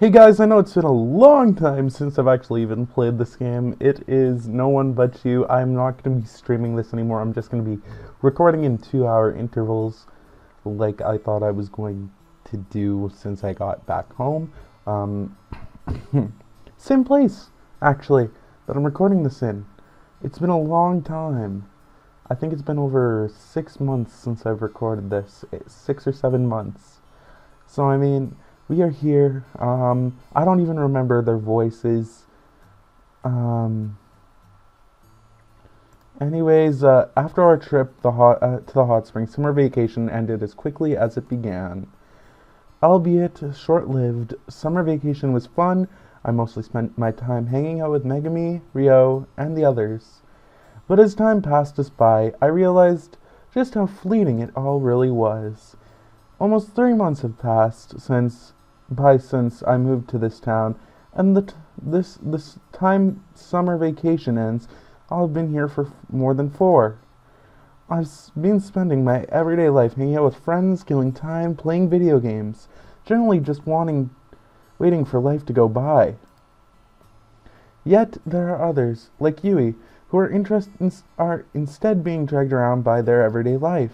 Hey guys, I know it's been a long time since I've actually even played this game. It is No One But You. I'm not going to be streaming this anymore. I'm just going to be recording in 2 hour intervals like I thought I was going to do since I got back home. Um, Same place, actually, that I'm recording this in. It's been a long time. I think it's been over 6 months since I've recorded this. 6 or 7 months. So, I mean, we are here. I don't even remember their voices. Um, After our trip to the hot springs, summer vacation ended as quickly as it began. Albeit short-lived, summer vacation was fun. I mostly spent my time hanging out with Megami, Rio, and the others. But as time passed us by, I realized just how fleeting it all really was. Almost 3 months have passed since I moved to this town, and this time summer vacation ends. I'll have been here for more than 4. I've been spending my everyday life hanging out with friends, killing time, playing video games, generally just waiting for life to go by. Yet there are others, like Yui, who are instead being dragged around by their everyday life.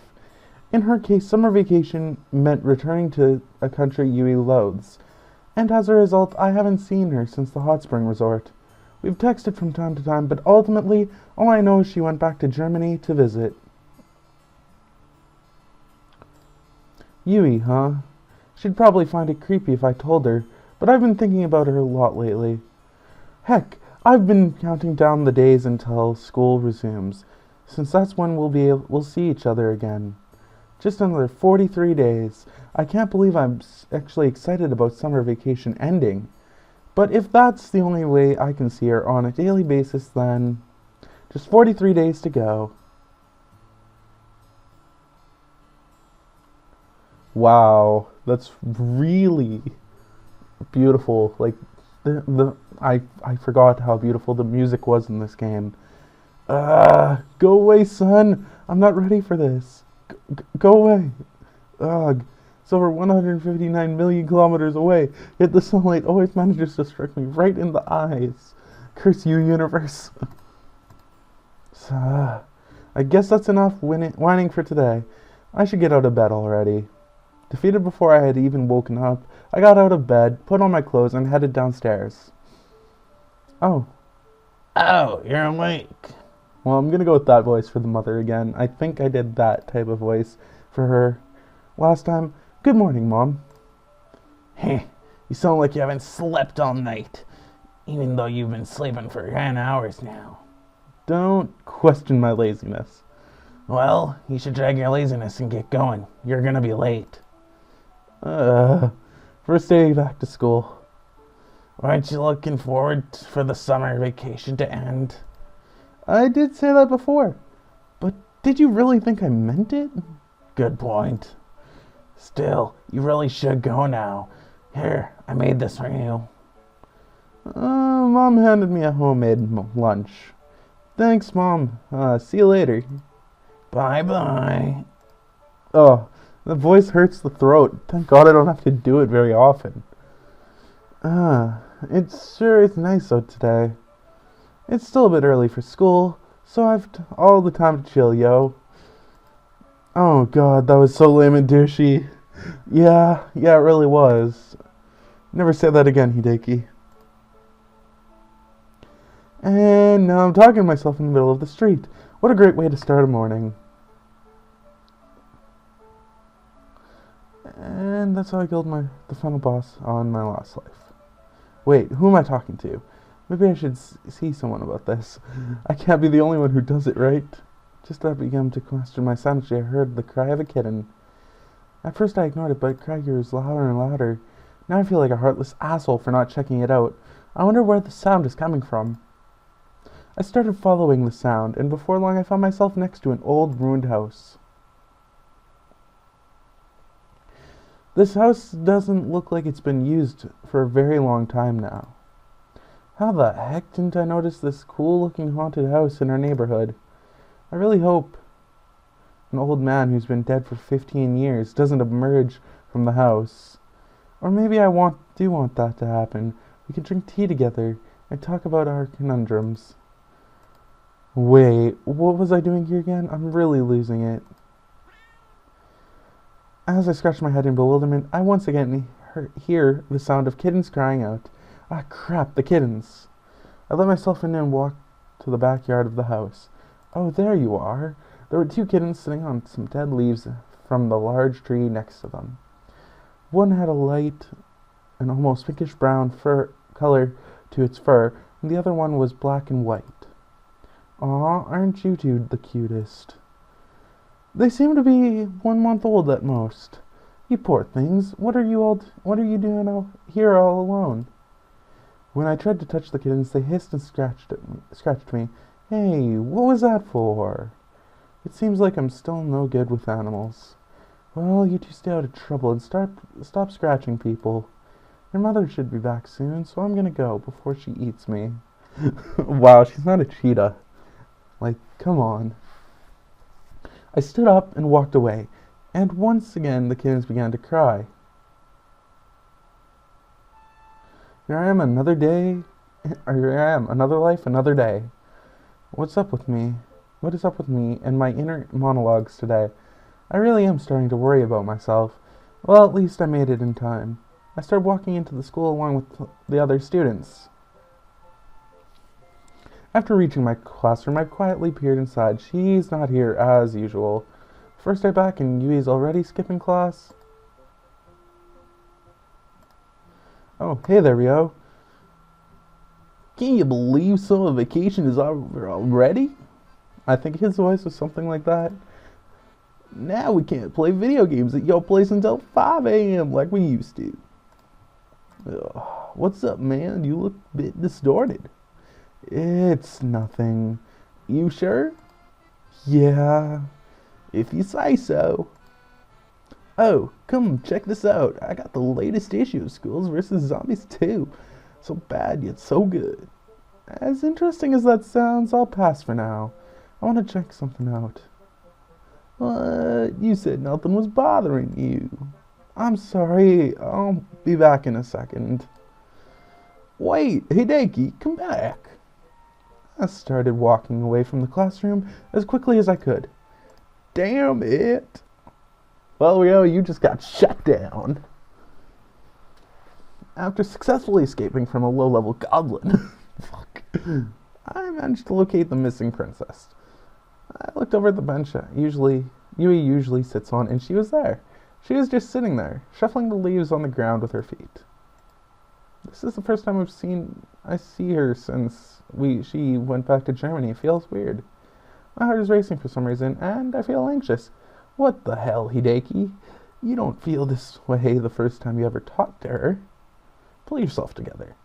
In her case, summer vacation meant returning to a country Yui loathes, and as a result, I haven't seen her since the hot spring resort. We've texted from time to time, but ultimately, all I know is she went back to Germany to visit. Yui, huh? She'd probably find it creepy if I told her, but I've been thinking about her a lot lately. Heck, I've been counting down the days until school resumes, since that's when we'll see each other again. Just another 43 days. I can't believe I'm actually excited about summer vacation ending. But if that's the only way I can see her on a daily basis, then just 43 days to go. Wow, that's really beautiful. Like I forgot how beautiful the music was in this game. Go away, son. I'm not ready for this. Go away. Ugh. It's over 159 million kilometers away, yet the sunlight always manages to strike me right in the eyes. Curse you, universe. So, I guess that's enough whining for today. I should get out of bed already. Defeated before I had even woken up, I got out of bed, put on my clothes, and headed downstairs. Oh. Oh, you're awake. Well, I'm gonna go with that voice for the mother again. I think I did that type of voice for her last time. Good morning, Mom. Heh, you sound like you haven't slept all night, even though you've been sleeping for 10 hours now. Don't question my laziness. Well, you should drag your laziness and get going. You're gonna be late. First day back to school. Aren't you looking forward for the summer vacation to end? I did say that before, but did you really think I meant it? Good point. Still, you really should go now. Here, I made this for you. Mom handed me a homemade lunch. Thanks, Mom. See you later. Bye-bye. Oh, the voice hurts the throat. Thank God I don't have to do it very often. It sure is nice out today. It's still a bit early for school, so I've all the time to chill, yo. Oh God, that was so lame and douchey. Yeah, it really was. Never say that again, Hideki. And now I'm talking to myself in the middle of the street. What a great way to start a morning. And that's how I killed the final boss on my last life. Wait, who am I talking to? Maybe I should see someone about this. I can't be the only one who does it, right? Just as I began to question my sanity, I heard the cry of a kitten. At first I ignored it, but the cry grew louder and louder. Now I feel like a heartless asshole for not checking it out. I wonder where the sound is coming from. I started following the sound, and before long I found myself next to an old, ruined house. This house doesn't look like it's been used for a very long time now. How the heck didn't I notice this cool-looking haunted house in our neighborhood? I really hope an old man who's been dead for 15 years doesn't emerge from the house. Or maybe do want that to happen. We could drink tea together and talk about our conundrums. Wait, what was I doing here again? I'm really losing it. As I scratched my head in bewilderment, I once again hear the sound of kittens crying out. Ah, crap, the kittens. I let myself in and walked to the backyard of the house. Oh, there you are. There were two kittens sitting on some dead leaves from the large tree next to them. One had a light and almost pinkish brown fur color to its fur, and the other one was black and white. Aw, aren't you two the cutest? They seem to be 1 month old at most. You poor things. What are you doing here all alone? When I tried to touch the kittens, they hissed and scratched me. Hey, what was that for? It seems like I'm still no good with animals. Well, you two stay out of trouble and stop scratching people. Your mother should be back soon, so I'm gonna go before she eats me. Wow, she's not a cheetah. Like, come on. I stood up and walked away, and once again the kittens began to cry. Here I am another day, or here I am, another life, another day. What's up with me? What is up with me and my inner monologues today? I really am starting to worry about myself. Well, at least I made it in time. I started walking into the school along with the other students. After reaching my classroom, I quietly peered inside. She's not here, as usual. First day back and Yui's already skipping class. Oh, hey there, Rio. Can you believe summer vacation is over already? I think his voice was something like that. Now we can't play video games at your place until 5 a.m. like we used to. Ugh, what's up, man? You look a bit distorted. It's nothing. You sure? Yeah, if you say so. Oh, come check this out. I got the latest issue of Schools vs. Zombies 2. So bad yet so good. As interesting as that sounds, I'll pass for now. I want to check something out. What? You said nothing was bothering you. I'm sorry. I'll be back in a second. Wait, Hideki, come back. I started walking away from the classroom as quickly as I could. Damn it. Well, Rio, you just got shut down. After successfully escaping from a low-level goblin, I managed to locate the missing princess. I looked over at the bench Yui usually sits on, and she was there. She was just sitting there, shuffling the leaves on the ground with her feet. This is the first time I see her since she went back to Germany. It feels weird. My heart is racing for some reason, and I feel anxious. What the hell, Hideki? You don't feel this way the first time you ever talked to her. Pull yourself together.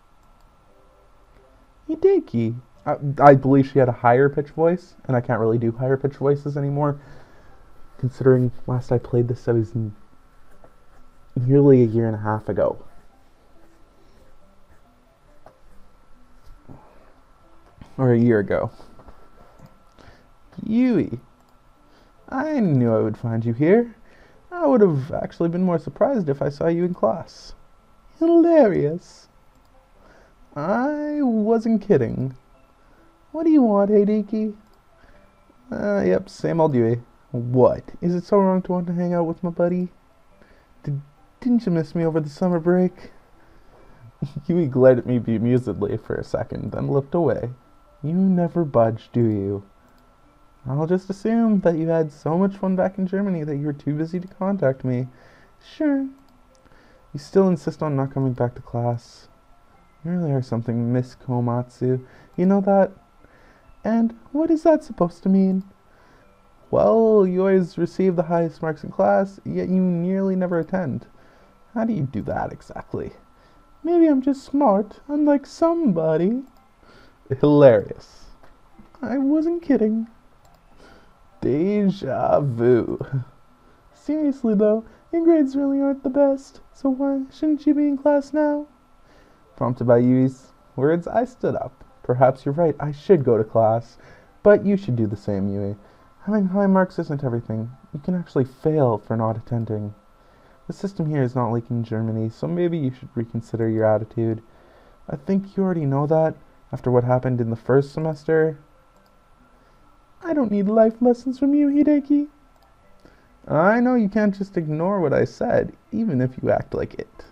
Hideki. I believe she had a higher pitch voice, and I can't really do higher pitch voices anymore, considering last I played this, I was nearly a year and a half ago. Or a year ago. Yui. I knew I would find you here. I would have actually been more surprised if I saw you in class. Hilarious. I wasn't kidding. What do you want, Hideki? Yep, same old Yui. What? Is it so wrong to want to hang out with my buddy? Didn't you miss me over the summer break? Yui glared at me bemusedly for a second, then looked away. You never budge, do you? I'll just assume that you had so much fun back in Germany that you were too busy to contact me. Sure. You still insist on not coming back to class. You really are something, Miss Komatsu. You know that? And what is that supposed to mean? Well, you always receive the highest marks in class, yet you nearly never attend. How do you do that exactly? Maybe I'm just smart, unlike somebody. Hilarious. I wasn't kidding. Deja vu. Seriously though, your grades really aren't the best, so why shouldn't you be in class now? Prompted by Yui's words, I stood up. Perhaps you're right, I should go to class, but you should do the same, Yui. Having high marks isn't everything. You can actually fail for not attending. The system here is not like in Germany, so maybe you should reconsider your attitude. I think you already know that after what happened in the first semester. I don't need life lessons from you, Hideki. I know you can't just ignore what I said, even if you act like it.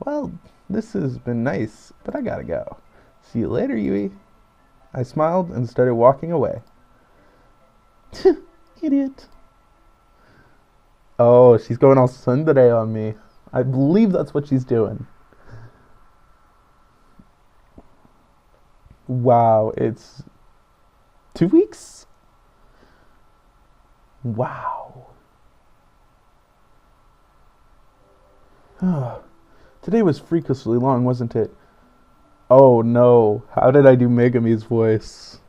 Well, this has been nice, but I gotta go. See you later, Yui. I smiled and started walking away. Idiot. Oh, she's going all tsundere on me. I believe that's what she's doing. Wow, it's 2 weeks? Wow. Today was freakishly long, wasn't it? Oh no, how did I do Megami's voice?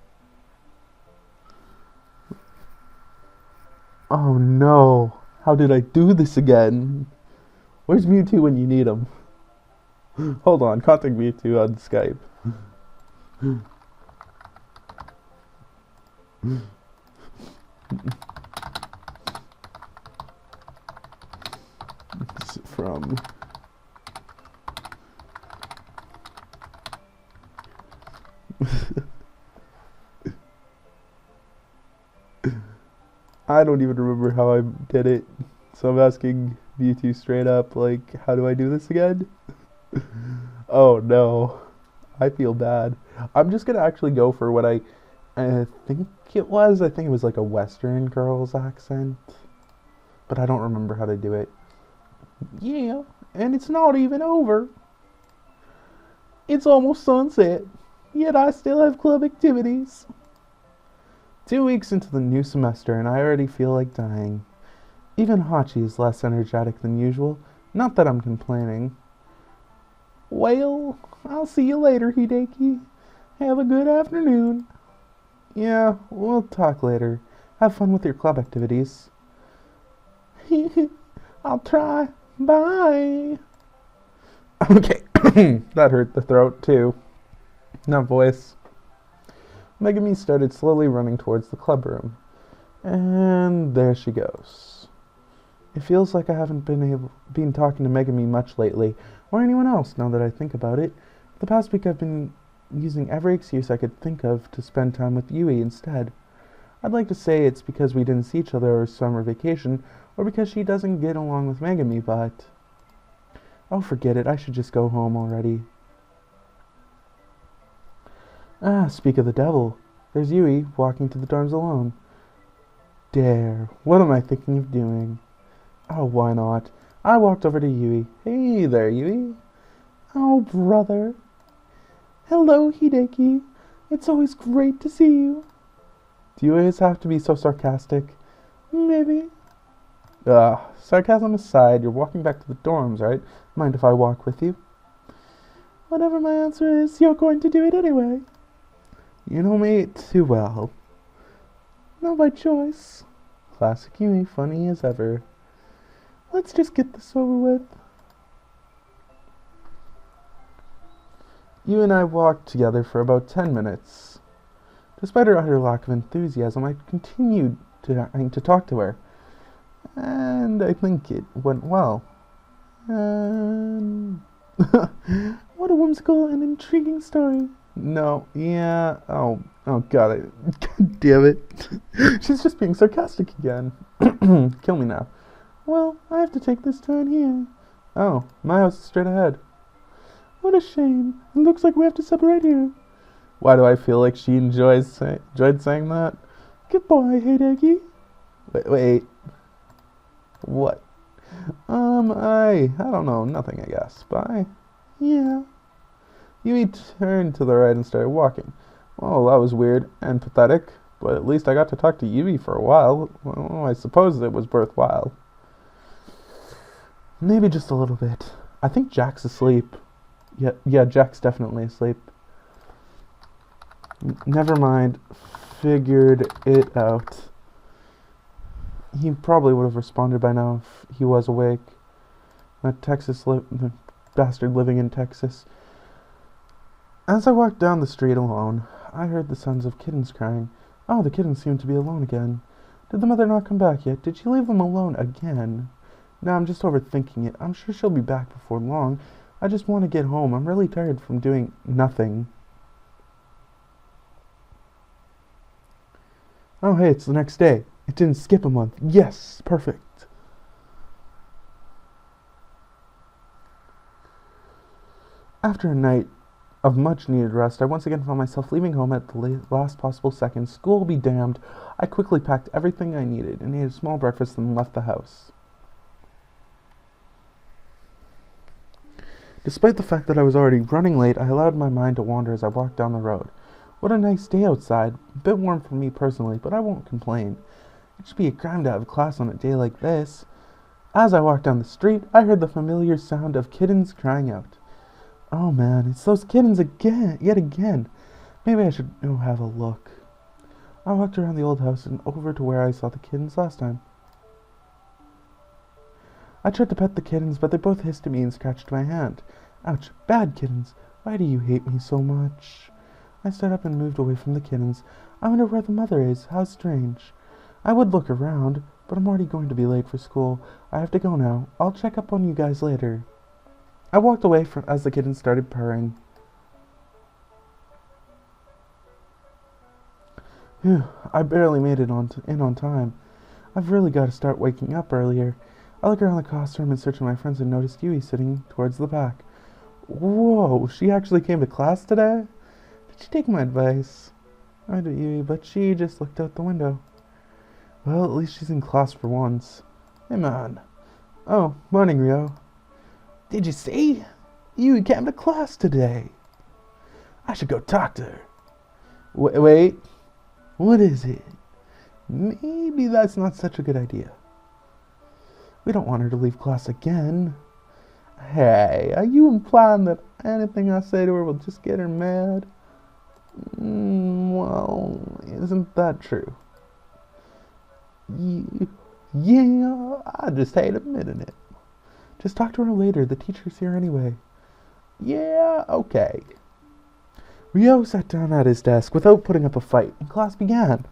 Oh no, how did I do this again? Where's Mewtwo when you need him? Hold on, contact Mewtwo on Skype. It's from I don't even remember how I did it, so I'm asking Mewtwo straight up, like, how do I do this again? Oh no, I feel bad. I'm just gonna actually go for what I think it was. I think it was like a Western girl's accent, but I don't remember how to do it. Yeah, and it's not even over. It's almost sunset, yet I still have club activities. 2 weeks into the new semester and I already feel like dying. Even Hachi is less energetic than usual. Not that I'm complaining. Well, I'll see you later, Hideki. Have a good afternoon. Yeah, we'll talk later. Have fun with your club activities. I'll try. Bye. Okay, that hurt the throat too. Not voice. Megami started slowly running towards the club room. And there she goes. It feels like I haven't been talking to Megami much lately, or anyone else now that I think about it. The past week I've been using every excuse I could think of to spend time with Yui instead. I'd like to say it's because we didn't see each other over summer vacation, or because she doesn't get along with Megami, but... Oh, forget it, I should just go home already. Ah, speak of the devil. There's Yui walking to the dorms alone. Dare, what am I thinking of doing? Oh, why not? I walked over to Yui. Hey there, Yui. Oh, brother. Hello, Hideki. It's always great to see you. Do you always have to be so sarcastic? Maybe. Sarcasm aside, you're walking back to the dorms, right? Mind if I walk with you? Whatever my answer is, you're going to do it anyway. You know me too well. Not by choice. Classic Yui, funny as ever. Let's just get this over with. You and I walked together for about 10 minutes. Despite her utter lack of enthusiasm, I continued to talk to her. And I think it went well. And... What a whimsical and intriguing story. No, yeah, oh god, god damn it. She's just being sarcastic again. Kill me now. Well, I have to take this turn here. Oh, my house is straight ahead. What a shame. It looks like we have to separate here. Why do I feel like she enjoyed saying that? Goodbye, Hideki. Wait. What? I don't know, nothing, I guess. Bye. Yeah. Yui turned to the right and started walking. Well, that was weird and pathetic, but at least I got to talk to Yui for a while. Well, I suppose it was worthwhile. Maybe just a little bit. I think Jack's asleep. Yeah, Jack's definitely asleep. Never mind. Figured it out. He probably would have responded by now if he was awake. The bastard living in Texas. As I walked down the street alone, I heard the sounds of kittens crying. Oh, the kittens seemed to be alone again. Did the mother not come back yet? Did she leave them alone again? No, I'm just overthinking it. I'm sure she'll be back before long. I just want to get home. I'm really tired from doing nothing. Oh, hey, it's the next day. It didn't skip a month. Yes, perfect. After a night of much needed rest, I once again found myself leaving home at the last possible second. School be damned. I quickly packed everything I needed and ate a small breakfast and left the house. Despite the fact that I was already running late, I allowed my mind to wander as I walked down the road. What a nice day outside. A bit warm for me personally, but I won't complain. It should be a crime to have class on a day like this. As I walked down the street, I heard the familiar sound of kittens crying out. Oh man, it's those kittens yet again. Maybe I should go have a look. I walked around the old house and over to where I saw the kittens last time. I tried to pet the kittens, but they both hissed at me and scratched my hand. Ouch, bad kittens. Why do you hate me so much? I stood up and moved away from the kittens. I wonder where the mother is. How strange. I would look around, but I'm already going to be late for school. I have to go now. I'll check up on you guys later. I walked away as the kittens started purring. Phew, I barely made it in on time. I've really got to start waking up earlier. I look around the classroom and search for my friends and noticed Yui sitting towards the back. Whoa, she actually came to class today? Did she take my advice? I do, Yui, but she just looked out the window. Well, at least she's in class for once. Hey, man. Oh, morning, Rio. Did you see? Yui came to class today. I should go talk to her. Wait. What is it? Maybe that's not such a good idea. We don't want her to leave class again. Hey, are you implying that anything I say to her will just get her mad? Well, isn't that true? Yeah, I just hate admitting it. Just talk to her later. The teacher's here anyway. Yeah, okay. Rio sat down at his desk without putting up a fight, and class began.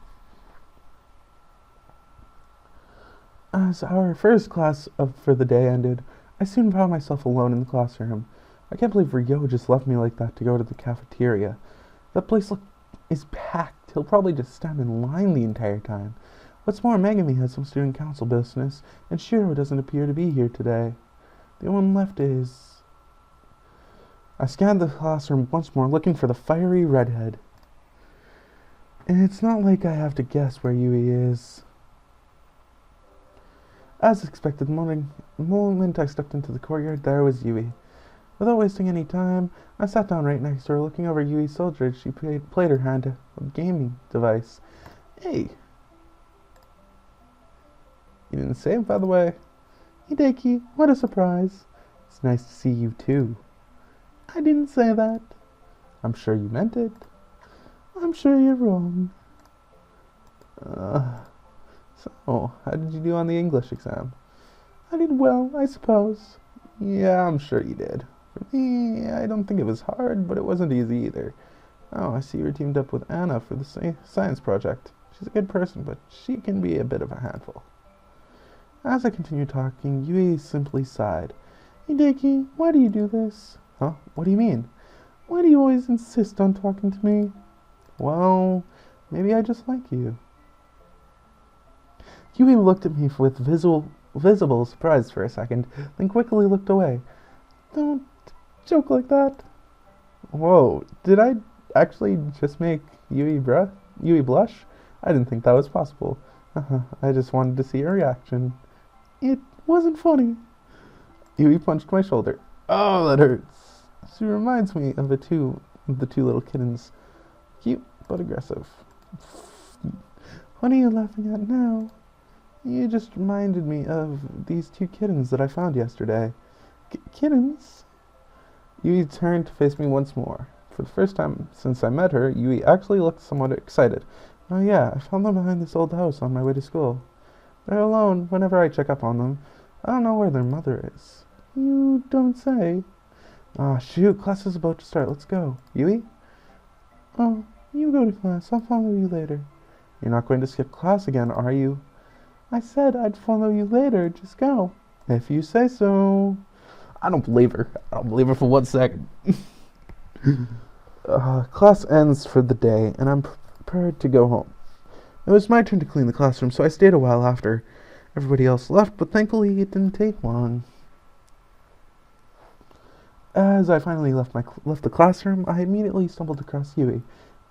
As our first class for the day ended, I soon found myself alone in the classroom. I can't believe Rio just left me like that to go to the cafeteria. That place is packed. He'll probably just stand in line the entire time. What's more, Megami has some student council business, and Shiro doesn't appear to be here today. The only one left is... I scanned the classroom once more, looking for the fiery redhead. And it's not like I have to guess where Yui is. As expected, the moment I stepped into the courtyard, there was Yui. Without wasting any time, I sat down right next to her, looking over Yui's shoulder as she played her hand to a gaming device. Hey! You didn't say it, by the way. Hideki, what a surprise. It's nice to see you, too. I didn't say that. I'm sure you meant it. I'm sure you're wrong. So, how did you do on the English exam? I did well, I suppose. Yeah, I'm sure you did. For me, I don't think it was hard, but it wasn't easy either. Oh, I see you were teamed up with Anna for the science project. She's a good person, but she can be a bit of a handful. As I continued talking, Yui simply sighed. Hideki, why do you do this? Huh? What do you mean? Why do you always insist on talking to me? Well, maybe I just like you. Yui looked at me with visible surprise for a second, then quickly looked away. Don't joke like that. Whoa, did I actually just make Yui blush? I didn't think that was possible. I just wanted to see her reaction. It wasn't funny. Yui punched my shoulder. Oh, that hurts. She reminds me of the two little kittens. Cute, but aggressive. What are you laughing at now? You just reminded me of these two kittens that I found yesterday. Kittens? Yui turned to face me once more. For the first time since I met her, Yui actually looked somewhat excited. Oh yeah, I found them behind this old house on my way to school. They're alone whenever I check up on them. I don't know where their mother is. You don't say. Ah, shoot, class is about to start. Let's go. Yui? Oh, you go to class. I'll follow you later. You're not going to skip class again, are you? I said I'd follow you later. Just go. If you say so. I don't believe her. I don't believe her for 1 second. Class ends for the day, and I'm prepared to go home. It was my turn to clean the classroom, so I stayed a while after everybody else left, but thankfully it didn't take long. As I finally left the classroom, I immediately stumbled across Yui.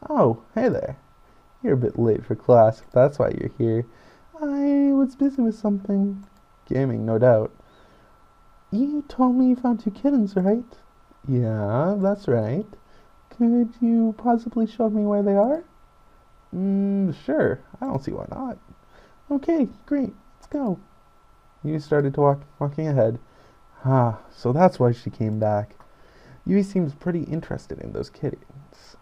Oh, hey there. You're a bit late for class, if that's why you're here. I was busy with something. Gaming, no doubt. You told me you found 2 kittens, right? Yeah, that's right. Could you possibly show me where they are? Sure. I don't see why not. Okay, great. Let's go. Yui started to walking ahead. So that's why she came back. Yui seems pretty interested in those kittens.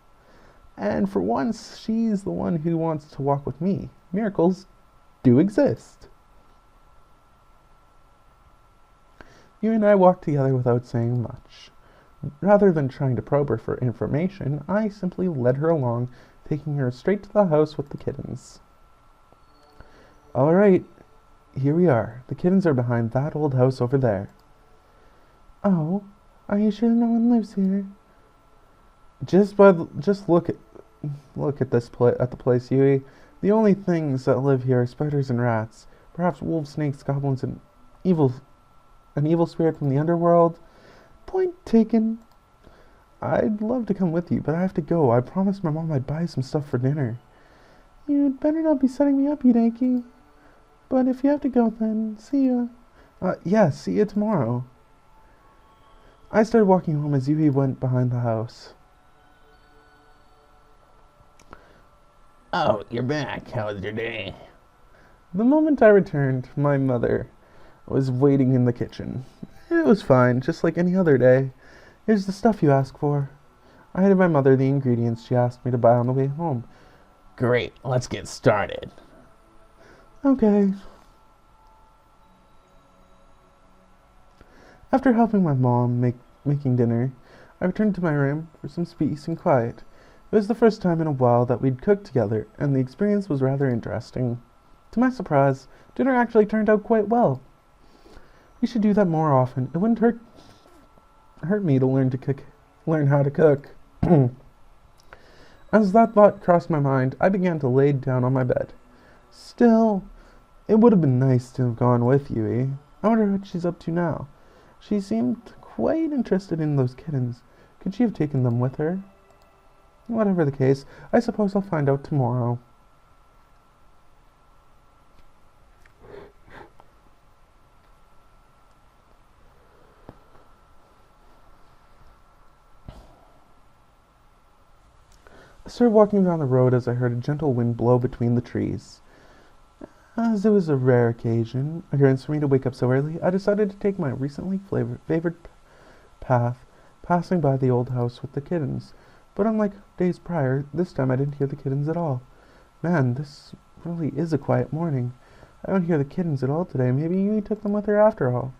And for once, she's the one who wants to walk with me. Miracles do exist. Yui and I walked together without saying much. Rather than trying to probe her for information, I simply led her along, taking her straight to the house with the kittens. All right, here we are. The kittens are behind that old house over there. Oh, are you sure no one lives here? Just look at the place, Yui. The only things that live here are spiders and rats. Perhaps wolves, snakes, goblins, and an evil spirit from the underworld. Point taken. I'd love to come with you, but I have to go. I promised my mom I'd buy some stuff for dinner. You'd better not be setting me up, Hideki. But if you have to go, then see ya. Yeah, see you tomorrow. I started walking home as Yui went behind the house. Oh, you're back. How was your day? The moment I returned, my mother was waiting in the kitchen. It was fine, just like any other day. Here's the stuff you asked for. I handed my mother the ingredients she asked me to buy on the way home. Great, let's get started. Okay. After helping my mom making dinner, I returned to my room for some peace and quiet. It was the first time in a while that we'd cooked together, and the experience was rather interesting. To my surprise, dinner actually turned out quite well. We should do that more often. It wouldn't hurt me to learn how to cook. As that thought crossed my mind, I began to lay down on my bed. Still, it would have been nice to have gone with Yui. I wonder what she's up to now. She seemed quite interested in those kittens. Could she have taken them with her? Whatever the case, I suppose I'll find out tomorrow. I started walking down the road as I heard a gentle wind blow between the trees. As it was a rare occurrence for me to wake up so early, I decided to take my recently favored path, passing by the old house with the kittens. But unlike days prior, this time I didn't hear the kittens at all. Man, this really is a quiet morning. I don't hear the kittens at all today. Maybe Yui took them with her after all.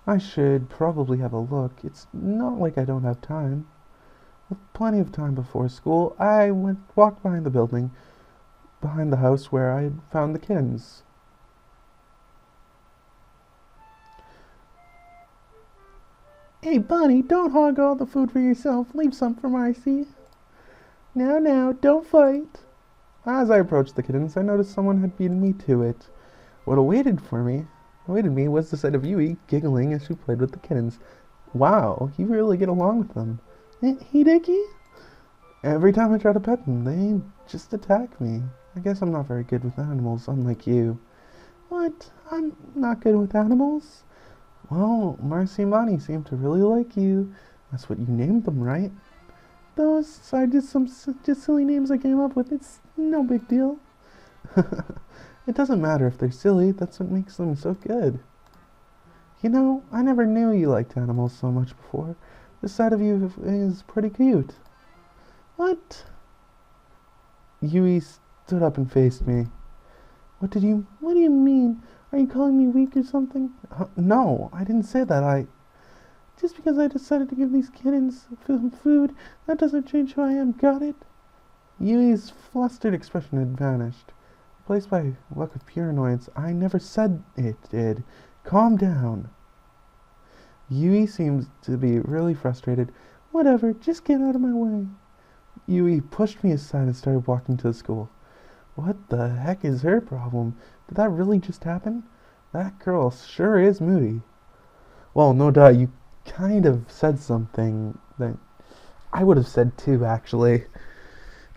I should probably have a look. It's not like I don't have time. With plenty of time before school, I walked behind the house where I had found the kittens. Hey, Bunny, don't hog all the food for yourself. Leave some for Marcy. Now, don't fight. As I approached the kittens, I noticed someone had beaten me to it. What awaited me was the sight of Yui giggling as she played with the kittens. Wow, you really get along with them. Hideki? Every time I try to pet them, they just attack me. I guess I'm not very good with animals, unlike you. What? I'm not good with animals? Well, Marcy and Bonnie seem to really like you. That's what you named them, right? Those are just silly names I came up with. It's no big deal. It doesn't matter if they're silly. That's what makes them so good. You know, I never knew you liked animals so much before. This side of you is pretty cute. What? Yui stood up and faced me. What do you mean? Are you calling me weak or something? No, I didn't say that. Just because I decided to give these kittens some food, that doesn't change who I am, got it? Yui's flustered expression had vanished. Replaced by a look of pure annoyance. I never said it did. Calm down. Yui seems to be really frustrated. Whatever, just get out of my way. Yui pushed me aside and started walking to the school. What the heck is her problem? Did that really just happen? That girl sure is moody. Well, no doubt, you kind of said something that I would have said too, actually.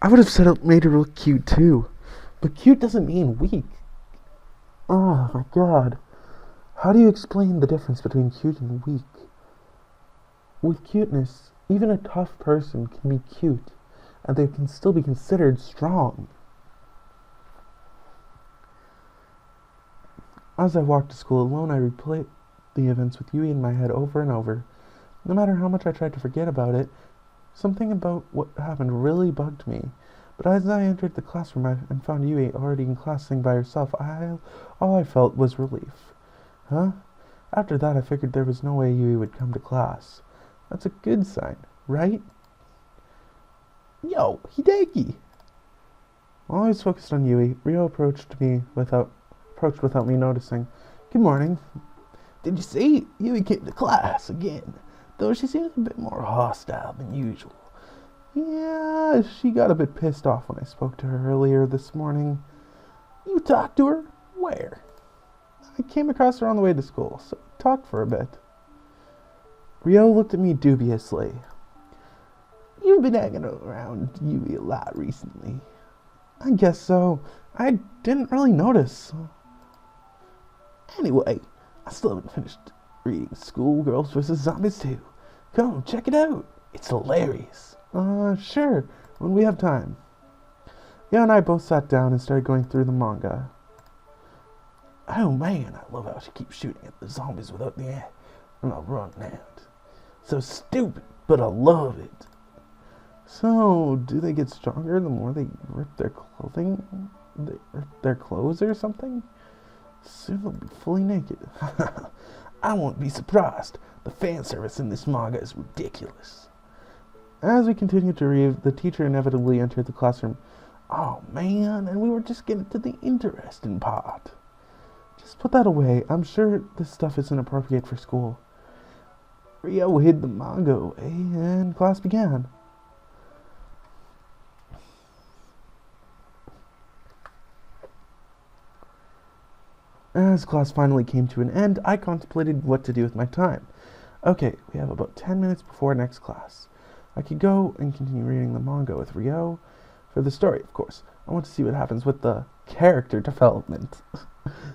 I would have said it made her look cute too. But cute doesn't mean weak. Oh my god. How do you explain the difference between cute and weak? With cuteness, even a tough person can be cute, and they can still be considered strong. As I walked to school alone, I replayed the events with Yui in my head over and over. No matter how much I tried to forget about it, something about what happened really bugged me. But as I entered the classroom and found Yui already in class sitting by herself, all I felt was relief. Huh? After that, I figured there was no way Yui would come to class. That's a good sign, right? Yo, Hideki! While I was focused on Yui, Ryo approached without me noticing. Good morning. Did you see? Yui came to class again, though she seems a bit more hostile than usual. Yeah, she got a bit pissed off when I spoke to her earlier this morning. You talked to her? Where? I came across her on the way to school, so we talked for a bit. Ryo looked at me dubiously. You've been hanging around Yui a lot recently. I guess so. I didn't really notice. Anyway, I still haven't finished reading Schoolgirls vs. Zombies 2. Come, check it out. It's hilarious. Sure, when we have time. Yo and I both sat down and started going through the manga. Oh man, I love how she keeps shooting at the zombies without the air. I'm not running out. So stupid, but I love it. So, do they get stronger the more they rip their clothing? They rip their clothes or something? Soon they'll be fully naked. I won't be surprised. The fan service in this manga is ridiculous. As we continued to read, the teacher inevitably entered the classroom. Oh man, and we were just getting to the interesting part. Just put that away. I'm sure this stuff isn't appropriate for school. Ryo hid the manga away, and class began. As class finally came to an end, I contemplated what to do with my time. Okay, we have about 10 minutes before next class. I could go and continue reading the manga with Ryo. For the story, of course. I want to see what happens with the character development.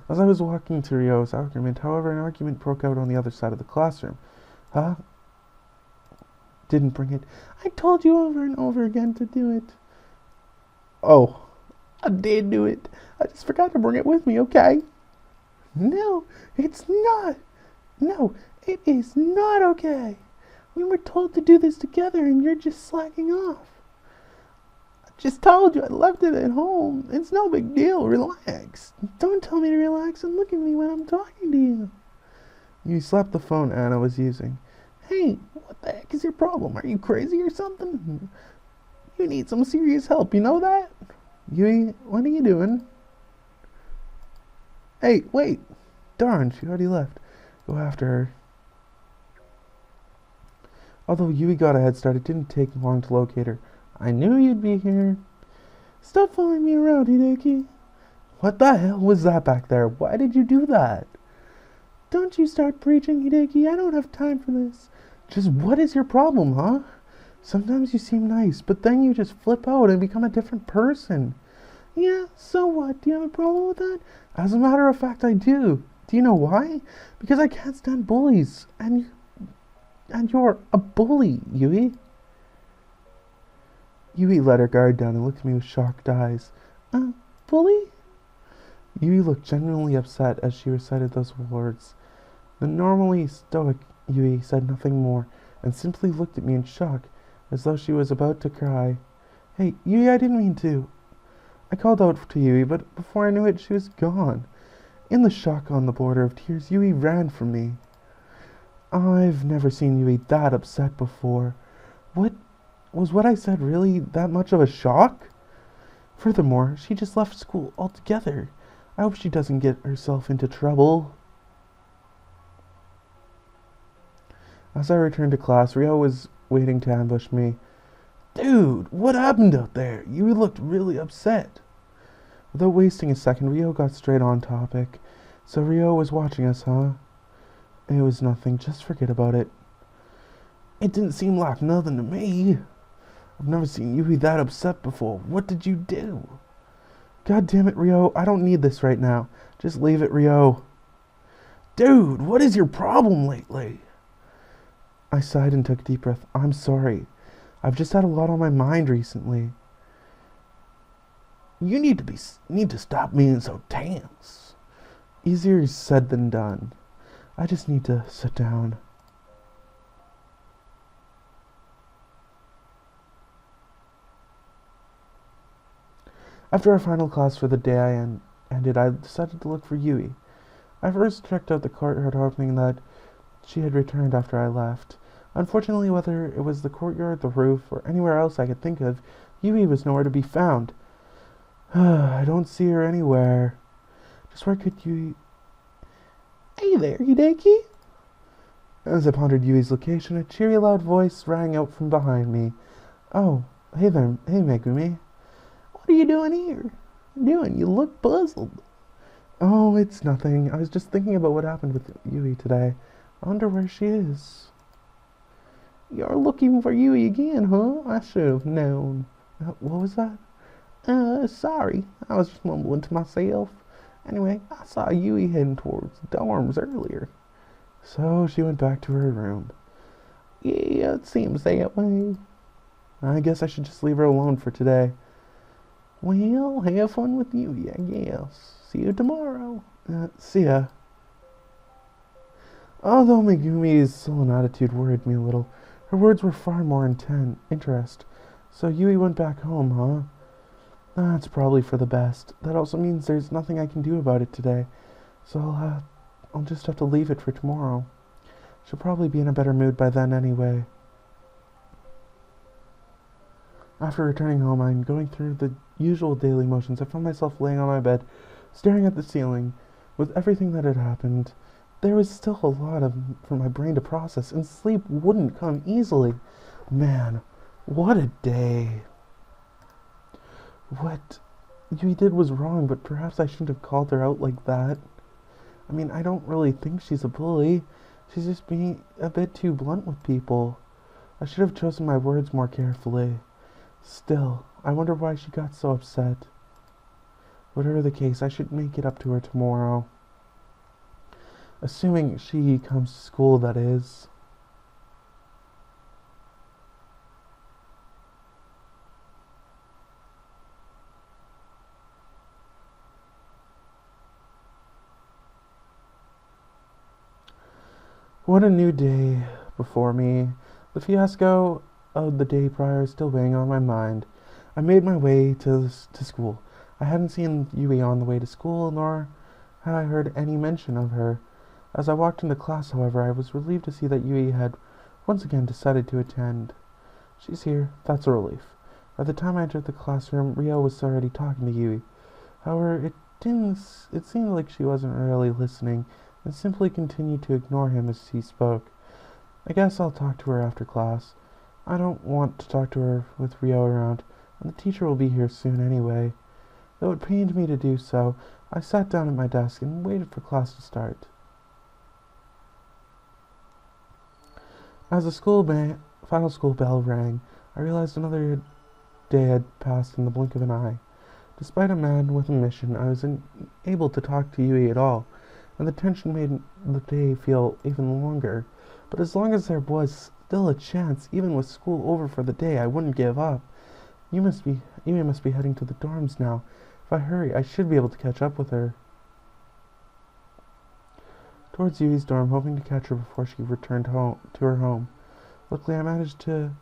As I was walking to Ryo's argument, however, an argument broke out on the other side of the classroom. Huh? Didn't bring it. I told you over and over again to do it. Oh, I did do it. I just forgot to bring it with me, okay? No, it's not. No, it is not okay. We were told to do this together and you're just slacking off. I just told you I left it at home. It's no big deal. Relax. Don't tell me to relax and look at me when I'm talking to you. You slapped the phone Anna was using. Hey, what the heck is your problem? Are you crazy or something? You need some serious help, you know that? Yui, what are you doing? Hey, wait. Darn, she already left. Go after her. Although Yui got a head start, it didn't take long to locate her. I knew you'd be here. Stop following me around, Hideki. What the hell was that back there? Why did you do that? Don't you start preaching, Hideki. I don't have time for this. Just what is your problem, huh? Sometimes you seem nice, but then you just flip out and become a different person. Yeah, so what? Do you have a problem with that? As a matter of fact, I do. Do you know why? Because I can't stand bullies. And you're a bully, Yui. Yui let her guard down and looked at me with shocked eyes. Bully? Yui looked genuinely upset as she recited those words. The normally stoic Yui said nothing more and simply looked at me in shock, as though she was about to cry. Hey, Yui, I didn't mean to. I called out to Yui, but before I knew it, she was gone. In the shock on the border of tears, Yui ran from me. I've never seen Yui that upset before. What I said really that much of a shock? Furthermore, she just left school altogether. I hope she doesn't get herself into trouble. As I returned to class, Rio was waiting to ambush me. Dude, what happened out there? You looked really upset. Without wasting a second, Rio got straight on topic. So Rio was watching us, huh? It was nothing. Just forget about it. It didn't seem like nothing to me. I've never seen Yui that upset before. What did you do? God damn it, Rio. I don't need this right now. Just leave it, Rio. Dude, what is your problem lately? I sighed and took a deep breath. I'm sorry. I've just had a lot on my mind recently. You need to stop being so tense. Easier said than done. I just need to sit down. After our final class for the day ended, I decided to look for Yui. I first checked out the courtyard, hoping that she had returned after I left. Unfortunately, whether it was the courtyard, the roof, or anywhere else I could think of, Yui was nowhere to be found. I don't see her anywhere. Just where could Yui... Hey there, Hideki? As I pondered Yui's location, a cheery, loud voice rang out from behind me. Oh, hey there, hey Megumi. What are you doing here? You look puzzled. Oh, it's nothing. I was just thinking about what happened with Yui today. I wonder where she is. You're looking for Yui again, huh? I should have known. What was that? Sorry. I was just mumbling to myself. Anyway, I saw Yui heading towards the dorms earlier. So she went back to her room. Yeah, it seems that way. I guess I should just leave her alone for today. Well, have fun with Yui, I guess. See you tomorrow. See ya. Although Megumi's sullen attitude worried me a little, her words were far more interest. So Yui went back home, huh? That's probably for the best. That also means there's nothing I can do about it today. So I'll just have to leave it for tomorrow. She'll probably be in a better mood by then anyway. After returning home and going through the usual daily motions, I found myself laying on my bed, staring at the ceiling. With everything that had happened, there was still a lot for my brain to process, and sleep wouldn't come easily. Man, what a day. What Yui did was wrong, but perhaps I shouldn't have called her out like that. I mean, I don't really think she's a bully. She's just being a bit too blunt with people. I should have chosen my words more carefully. Still, I wonder why she got so upset. Whatever the case, I should make it up to her tomorrow. Assuming she comes to school, that is. What a new day before me. The fiasco of the day prior is still weighing on my mind. I made my way to school. I hadn't seen Yui on the way to school, nor had I heard any mention of her. As I walked into class, however, I was relieved to see that Yui had once again decided to attend. She's here. That's a relief. By the time I entered the classroom, Rio was already talking to Yui. However, it seemed like she wasn't really listening, and simply continued to ignore him as he spoke. I guess I'll talk to her after class. I don't want to talk to her with Rio around, and the teacher will be here soon anyway. Though it pained me to do so, I sat down at my desk and waited for class to start. As the final school bell rang, I realized another day had passed in the blink of an eye. Despite a man with a mission, I was unable to talk to Yui at all, and the tension made the day feel even longer. But as long as there was still a chance, even with school over for the day, I wouldn't give up. Yui must be heading to the dorms now. If I hurry, I should be able to catch up with her. Towards Yui's dorm, hoping to catch her before she returned to her home. Luckily, I managed to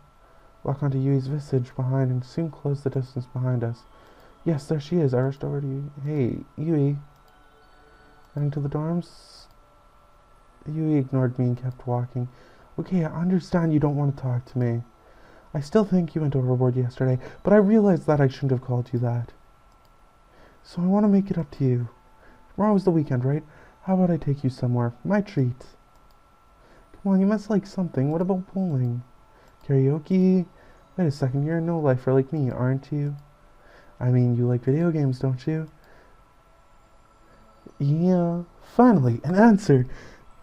lock onto Yui's visage behind and soon closed the distance behind us. Yes, there she is. I rushed over to Yui. Hey, Yui. Heading to the dorms? Yui ignored me and kept walking. Okay, I understand you don't want to talk to me. I still think you went overboard yesterday, but I realized that I shouldn't have called you that. So I want to make it up to you. Tomorrow's the weekend, right? How about I take you somewhere? My treat. Come on, you must like something. What about bowling? Karaoke? Wait a second, you're a no-lifer like me, aren't you? I mean, you like video games, don't you? Yeah. Finally, an answer!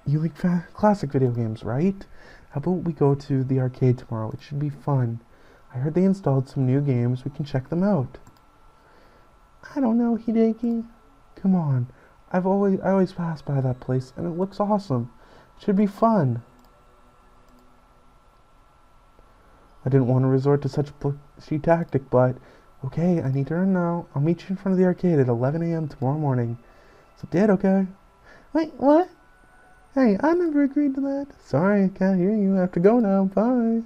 You like classic video games, right? How about we go to the arcade tomorrow? It should be fun. I heard they installed some new games. We can check them out. I don't know, Hideki. Come on. I always pass by that place, and it looks awesome. It should be fun. I didn't want to resort to such a pushy tactic, but okay, I need to run now. I'll meet you in front of the arcade at 11 a.m. tomorrow morning. So did, okay? Wait, what? Hey, I never agreed to that. Sorry, I can't hear you. I have to go now. Bye.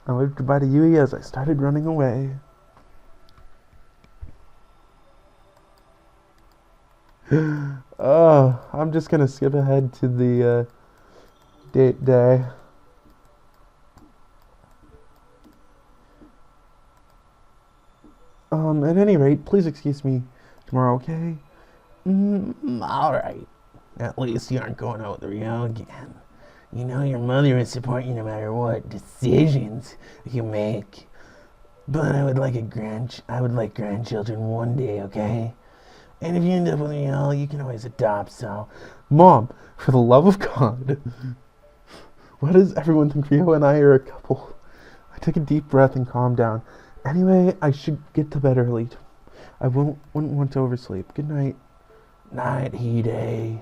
I waved goodbye to Yui as I started running away. Oh, I'm just gonna skip ahead to the date day. At any rate, please excuse me tomorrow, okay? Alright. At least you aren't going out with Rio again. You know your mother would support you no matter what decisions you make. But I would like grandchildren one day, okay? And if you end up with Rio, you can always adopt, so... Mom, for the love of God. Why does everyone think Rio and I are a couple? I took a deep breath and calmed down. Anyway, I should get to bed early. I wouldn't want to oversleep. Good night. Night, Hide.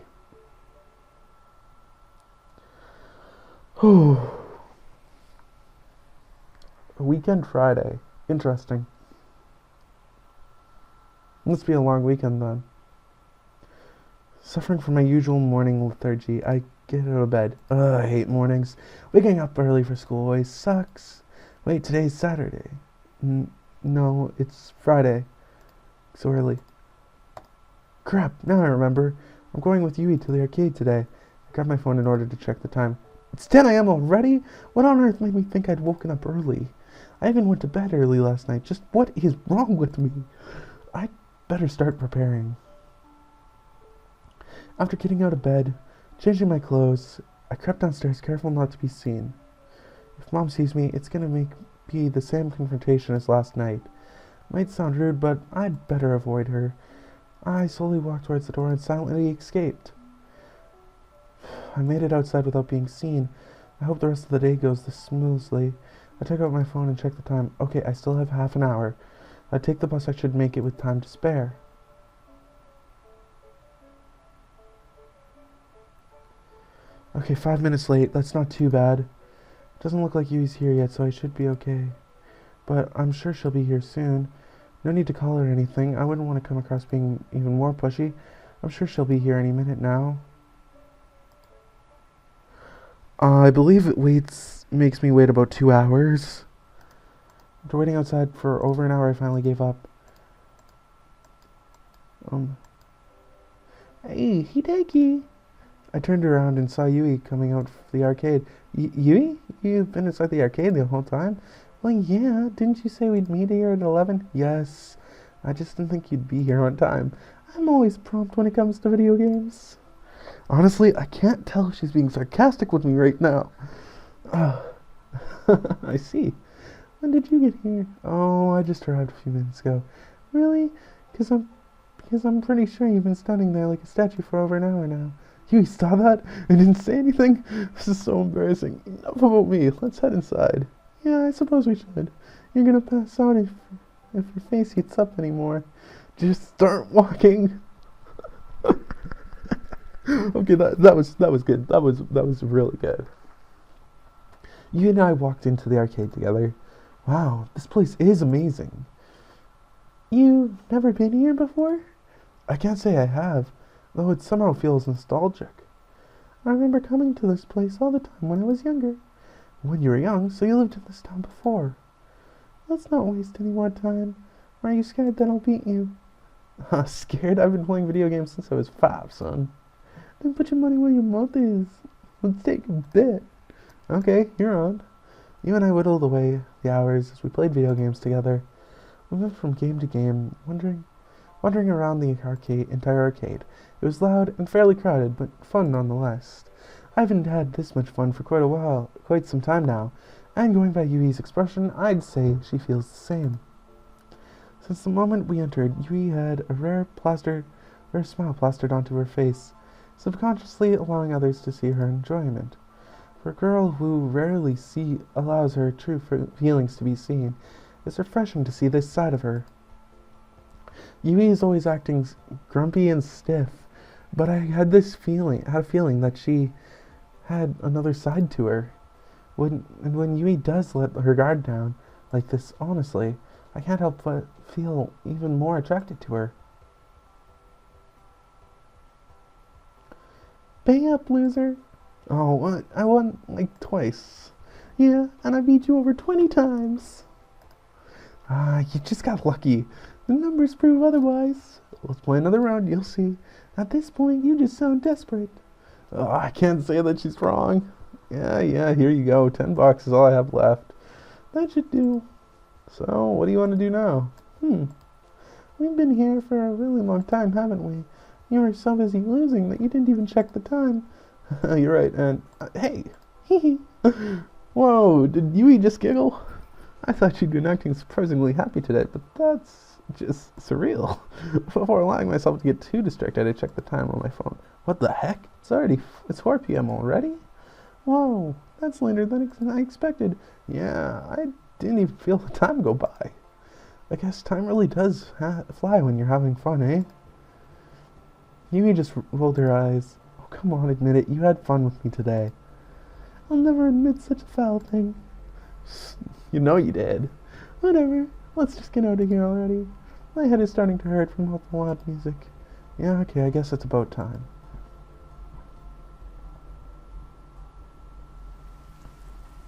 A weekend Friday. Interesting. Must be a long weekend then. Suffering from my usual morning lethargy, I get out of bed. I hate mornings. Waking up early for school always sucks. Wait, today's Saturday. No, it's Friday. So early. Crap, now I remember. I'm going with Yui to the arcade today. I grabbed my phone in order to check the time. It's 10 a.m. already? What on earth made me think I'd woken up early? I even went to bed early last night. Just what is wrong with me? I'd better start preparing. After getting out of bed, changing my clothes, I crept downstairs, careful not to be seen. If Mom sees me, it's gonna be the same confrontation as last night. Might sound rude, but I'd better avoid her. I slowly walked towards the door and silently escaped. I made it outside without being seen. I hope the rest of the day goes this smoothly. I took out my phone and checked the time. Okay, I still have half an hour. I'd take the bus. I should make it with time to spare. Okay, 5 minutes late. That's not too bad. Doesn't look like Yui's here yet, so I should be okay. But I'm sure she'll be here soon. No need to call her or anything. I wouldn't want to come across being even more pushy. I'm sure she'll be here any minute now. I believe it makes me wait about 2 hours. After waiting outside for over an hour, I finally gave up. Hey, Hideki! I turned around and saw Yui coming out of the arcade. Yui? You've been inside the arcade the whole time? Well, yeah. Didn't you say we'd meet here at 11? Yes. I just didn't think you'd be here on time. I'm always prompt when it comes to video games. Honestly, I can't tell if she's being sarcastic with me right now. I see. When did you get here? Oh, I just arrived a few minutes ago. Really? Because I'm pretty sure you've been standing there like a statue for over an hour now. You saw that and didn't say anything? This is so embarrassing. Enough about me. Let's head inside. Yeah, I suppose we should. You're gonna pass out if your face heats up anymore. Just start walking. Okay, that was good. That was really good. You and I walked into the arcade together. Wow, this place is amazing. You've never been here before? I can't say I have, though it somehow feels nostalgic. I remember coming to this place all the time when I was younger. When you were young, so you lived in this town before. Let's not waste any more time. Or are you scared that I'll beat you? Scared? I've been playing video games since I was 5, son. Then put your money where your mouth is. Let's take a bet. Okay, you're on. You and I whittled away the hours as we played video games together. We moved from game to game, wandering around the entire arcade. It was loud and fairly crowded, but fun nonetheless. I haven't had this much fun for quite some time now, and going by Yui's expression, I'd say she feels the same. Since the moment we entered, Yui had a rare smile plastered onto her face, subconsciously allowing others to see her enjoyment. For a girl who rarely allows her true feelings to be seen, it's refreshing to see this side of her. Yui is always acting grumpy and stiff, but I had a feeling that she had another side to her. When Yui does let her guard down like this, honestly, I can't help but feel even more attracted to her. Pay up, loser. Oh, what? I won like twice. Yeah, and I beat you over 20 times. You just got lucky. The numbers prove otherwise. Let's play another round, you'll see. At this point, you just sound desperate. Oh, I can't say that she's wrong. Yeah, here you go. $10 is all I have left. That should do. So, what do you want to do now? We've been here for a really long time, haven't we? You were so busy losing that you didn't even check the time. You're right, and hey! Whoa, did Yui just giggle? I thought you'd been acting surprisingly happy today, but that's just surreal. Before allowing myself to get too distracted, I checked the time on my phone. What the heck? It's 4 p.m. already? Whoa, that's later than I expected. Yeah, I didn't even feel the time go by. I guess time really does fly when you're having fun, eh? Yui just rolled her eyes. Oh, come on, admit it. You had fun with me today. I'll never admit such a foul thing. You know you did. Whatever. Let's just get out of here already. My head is starting to hurt from all the loud music. Yeah, okay, I guess it's about time.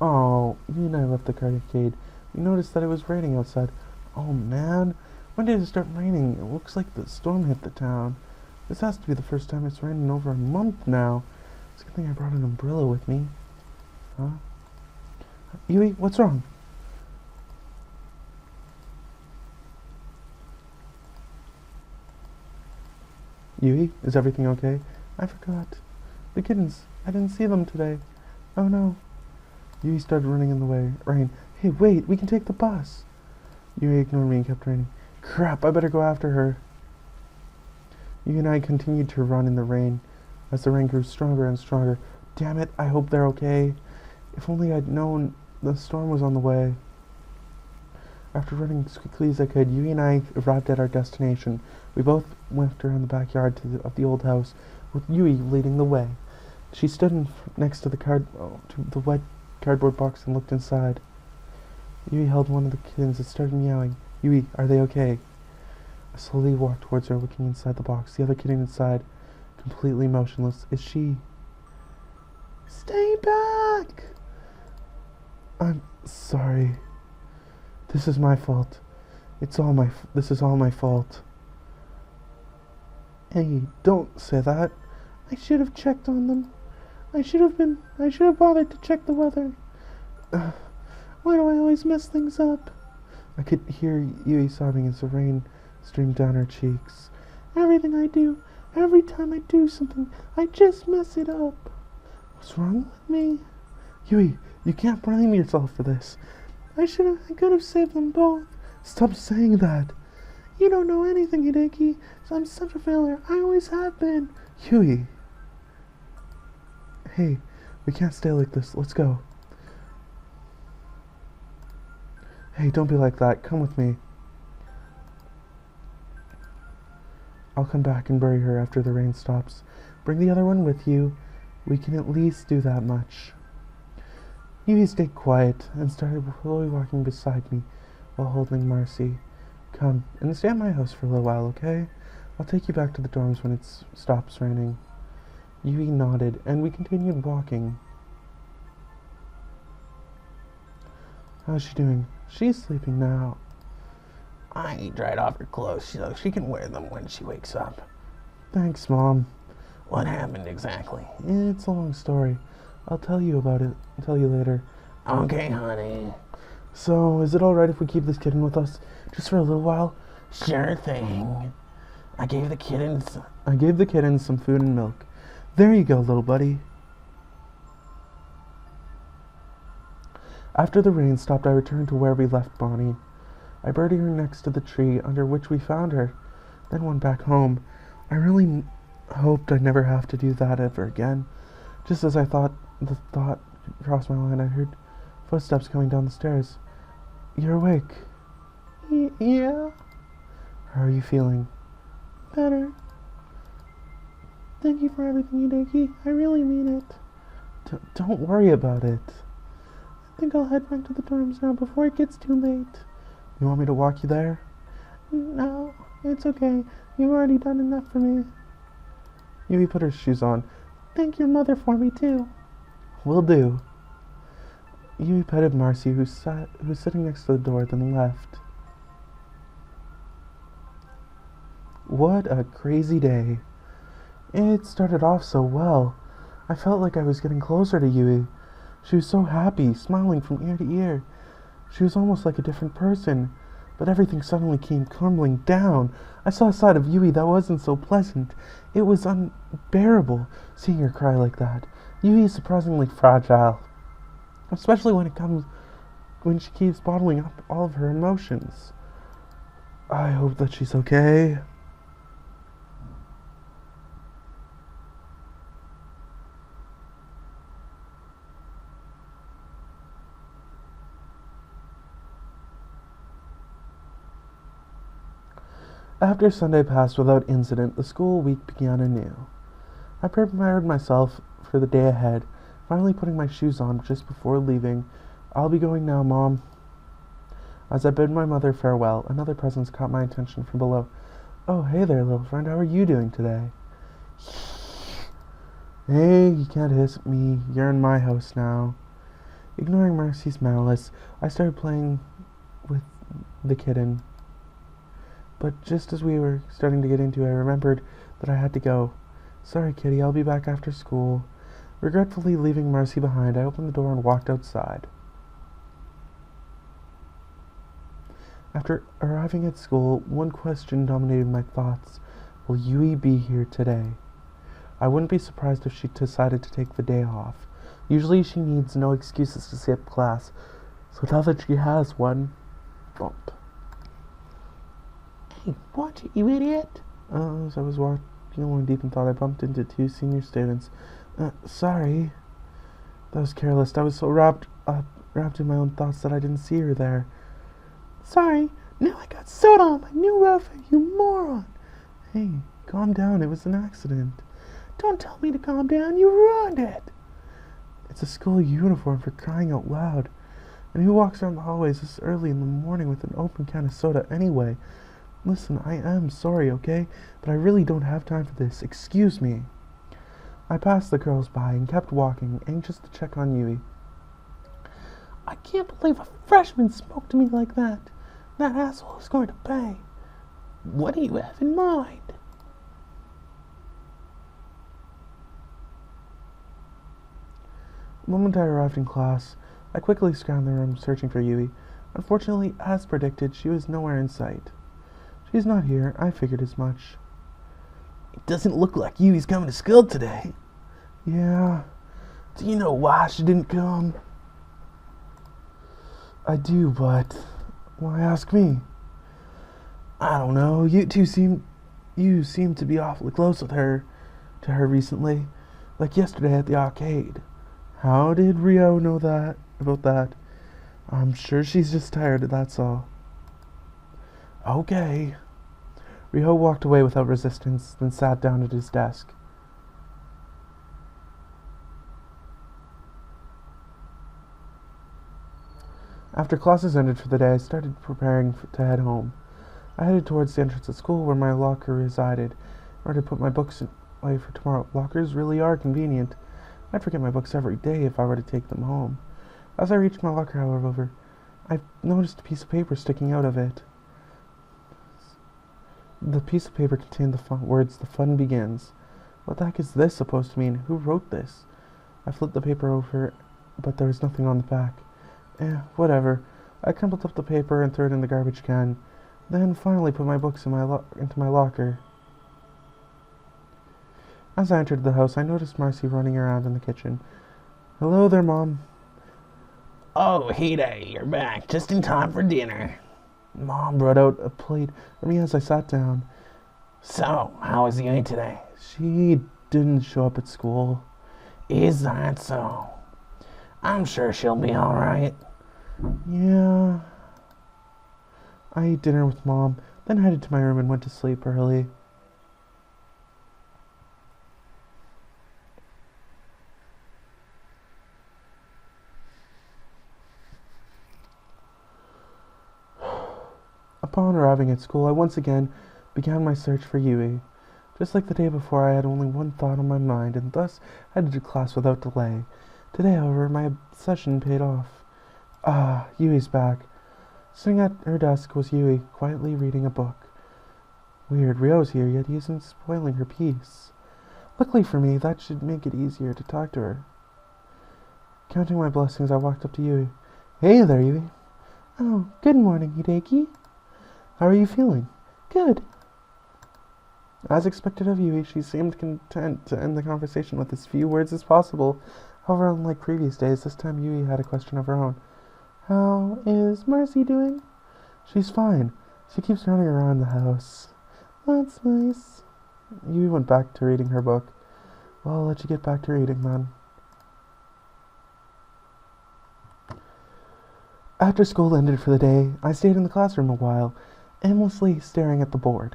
Oh, you and I left the arcade. We noticed that it was raining outside. Oh, man. When did it start raining? It looks like the storm hit the town. This has to be the first time it's rained in over a month now. It's a good thing I brought an umbrella with me. Huh? Yui, what's wrong? Yui, is everything okay? I forgot. The kittens. I didn't see them today. Oh no. Yui started running in the rain. Hey, wait, we can take the bus. Yui ignored me and kept raining. Crap, I better go after her. Yui and I continued to run in the rain as the rain grew stronger and stronger. Damn it, I hope they're okay. If only I'd known the storm was on the way. After running as quickly as I could, Yui and I arrived at our destination. We both went around the backyard of the old house, with Yui leading the way. She stood next to the wet cardboard box and looked inside. Yui held one of the kittens and started meowing. Yui, are they okay? I slowly walked towards her, looking inside the box. The other kitten inside, completely motionless. Is she... Stay back! I'm sorry. This is my fault. This is all my fault. Hey, don't say that. I should have checked on them. I should have bothered to check the weather. Why do I always mess things up? I could hear Yui sobbing as the rain streamed down her cheeks. Everything I do, every time I do something, I just mess it up. What's wrong with me? Yui, you can't blame yourself for this. I could have saved them both. Stop saying that. You don't know anything, Hideki. So I'm such a failure. I always have been. Yui. Hey, we can't stay like this. Let's go. Hey, don't be like that. Come with me. I'll come back and bury her after the rain stops. Bring the other one with you. We can at least do that much. Yui stayed quiet and started slowly walking beside me while holding Marcy. Come and stay at my house for a little while, okay? I'll take you back to the dorms when it stops raining. Yui nodded, and we continued walking. How's she doing? She's sleeping now. I dried off her clothes so she can wear them when she wakes up. Thanks, Mom. What happened exactly? It's a long story. I'll tell you about it. I'll tell you later. Okay, honey. So, is it alright if we keep this kitten with us just for a little while? Sure thing. I gave the kittens some food and milk. There you go, little buddy. After the rain stopped, I returned to where we left Bonnie. I buried her next to the tree under which we found her, then went back home. I really hoped I'd never have to do that ever again. Just as the thought crossed my mind, I heard footsteps coming down the stairs. You're awake. Yeah. How are you feeling? Better. Thank you for everything you did, Key. I really mean it. Don't worry about it. I think I'll head back to the dorms now before it gets too late. You want me to walk you there? No, it's okay. You've already done enough for me. Yui put her shoes on. Thank your mother for me, too. Will do. Yui petted Marcy, who was sitting next to the door, then left. What a crazy day. It started off so well. I felt like I was getting closer to Yui. She was so happy, smiling from ear to ear. She was almost like a different person, but everything suddenly came crumbling down. I saw a side of Yui that wasn't so pleasant. It was unbearable seeing her cry like that. Yui is surprisingly fragile, especially when she keeps bottling up all of her emotions. I hope that she's okay. After Sunday passed without incident, the school week began anew. I prepared myself for the day ahead, finally putting my shoes on just before leaving. I'll be going now, Mom. As I bid my mother farewell, another presence caught my attention from below. Oh, hey there, little friend. How are you doing today? Hey, you can't hiss at me. You're in my house now. Ignoring Marcy's malice, I started playing with the kitten. But just as we were starting to get into it, I remembered that I had to go. Sorry, Kitty, I'll be back after school. Regretfully leaving Marcy behind, I opened the door and walked outside. After arriving at school, one question dominated my thoughts. Will Yui be here today? I wouldn't be surprised if she decided to take the day off. Usually she needs no excuses to skip class, so now that she has one, bump. Hey, watch it, you idiot. As I was walking along deep in thought, I bumped into two senior students. Sorry. That was careless. I was so wrapped in my own thoughts that I didn't see her there. Sorry. Now I got soda on my new outfit, you moron. Hey, calm down. It was an accident. Don't tell me to calm down. You ruined it. It's a school uniform, for crying out loud. And who walks around the hallways this early in the morning with an open can of soda anyway? Listen, I am sorry, okay? But I really don't have time for this. Excuse me. I passed the girls by and kept walking, anxious to check on Yui. I can't believe a freshman spoke to me like that. That asshole is going to pay. What do you have in mind? The moment I arrived in class, I quickly scanned the room searching for Yui. Unfortunately, as predicted, she was nowhere in sight. She's not here. I figured as much. It doesn't look like Yui's coming to school today. Yeah. Do you know why she didn't come? I do, but why ask me? I don't know. You seem to be awfully close to her recently, like yesterday at the arcade. How did Rio know about that? I'm sure she's just tired, that's all. Okay. Rio walked away without resistance, then sat down at his desk. After classes ended for the day, I started preparing to head home. I headed towards the entrance of school where my locker resided, in order to put my books away for tomorrow. Lockers really are convenient. I'd forget my books every day if I were to take them home. As I reached my locker, however, I noticed a piece of paper sticking out of it. The piece of paper contained the words, "The fun begins." What the heck is this supposed to mean? Who wrote this? I flipped the paper over, but there was nothing on the back. Whatever. I crumpled up the paper and threw it in the garbage can, then finally put my books into my locker. As I entered the house, I noticed Marcy running around in the kitchen. Hello there, Mom. Oh, Hide, you're back just in time for dinner. Mom brought out a plate for me as I sat down. So, how was Yui today? She didn't show up at school. Is that so? I'm sure she'll be alright. Yeah. I ate dinner with Mom, then headed to my room and went to sleep early. Upon arriving at school, I once again began my search for Yui. Just like the day before, I had only one thought on my mind, and thus headed to class without delay. Today, however, my obsession paid off. Ah, Yui's back. Sitting at her desk was Yui, quietly reading a book. Weird, Ryo's here, yet he isn't spoiling her peace. Luckily for me, that should make it easier to talk to her. Counting my blessings, I walked up to Yui. Hey there, Yui. Oh, good morning, Hideki. How are you feeling? Good. As expected of Yui, she seemed content to end the conversation with as few words as possible. However, unlike previous days, this time Yui had a question of her own. How is Marcy doing? She's fine. She keeps running around the house. That's nice. Yui went back to reading her book. Well, I'll let you get back to reading then. After school ended for the day, I stayed in the classroom a while, aimlessly staring at the board.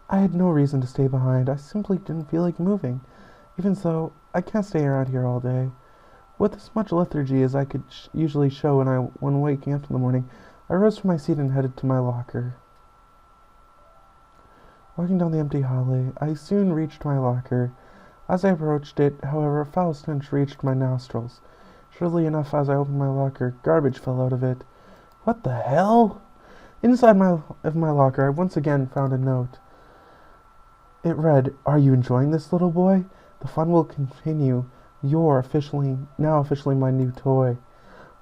I had no reason to stay behind. I simply didn't feel like moving. Even so, I can't stay around here all day. With as much lethargy as I could usually show when waking up in the morning, I rose from my seat and headed to my locker. Walking down the empty hallway, I soon reached my locker. As I approached it, however, a foul stench reached my nostrils. Surely enough, as I opened my locker, garbage fell out of it. What the hell? Inside of my locker, I once again found a note. It read, "Are you enjoying this, little boy? The fun will continue. You're now officially my new toy."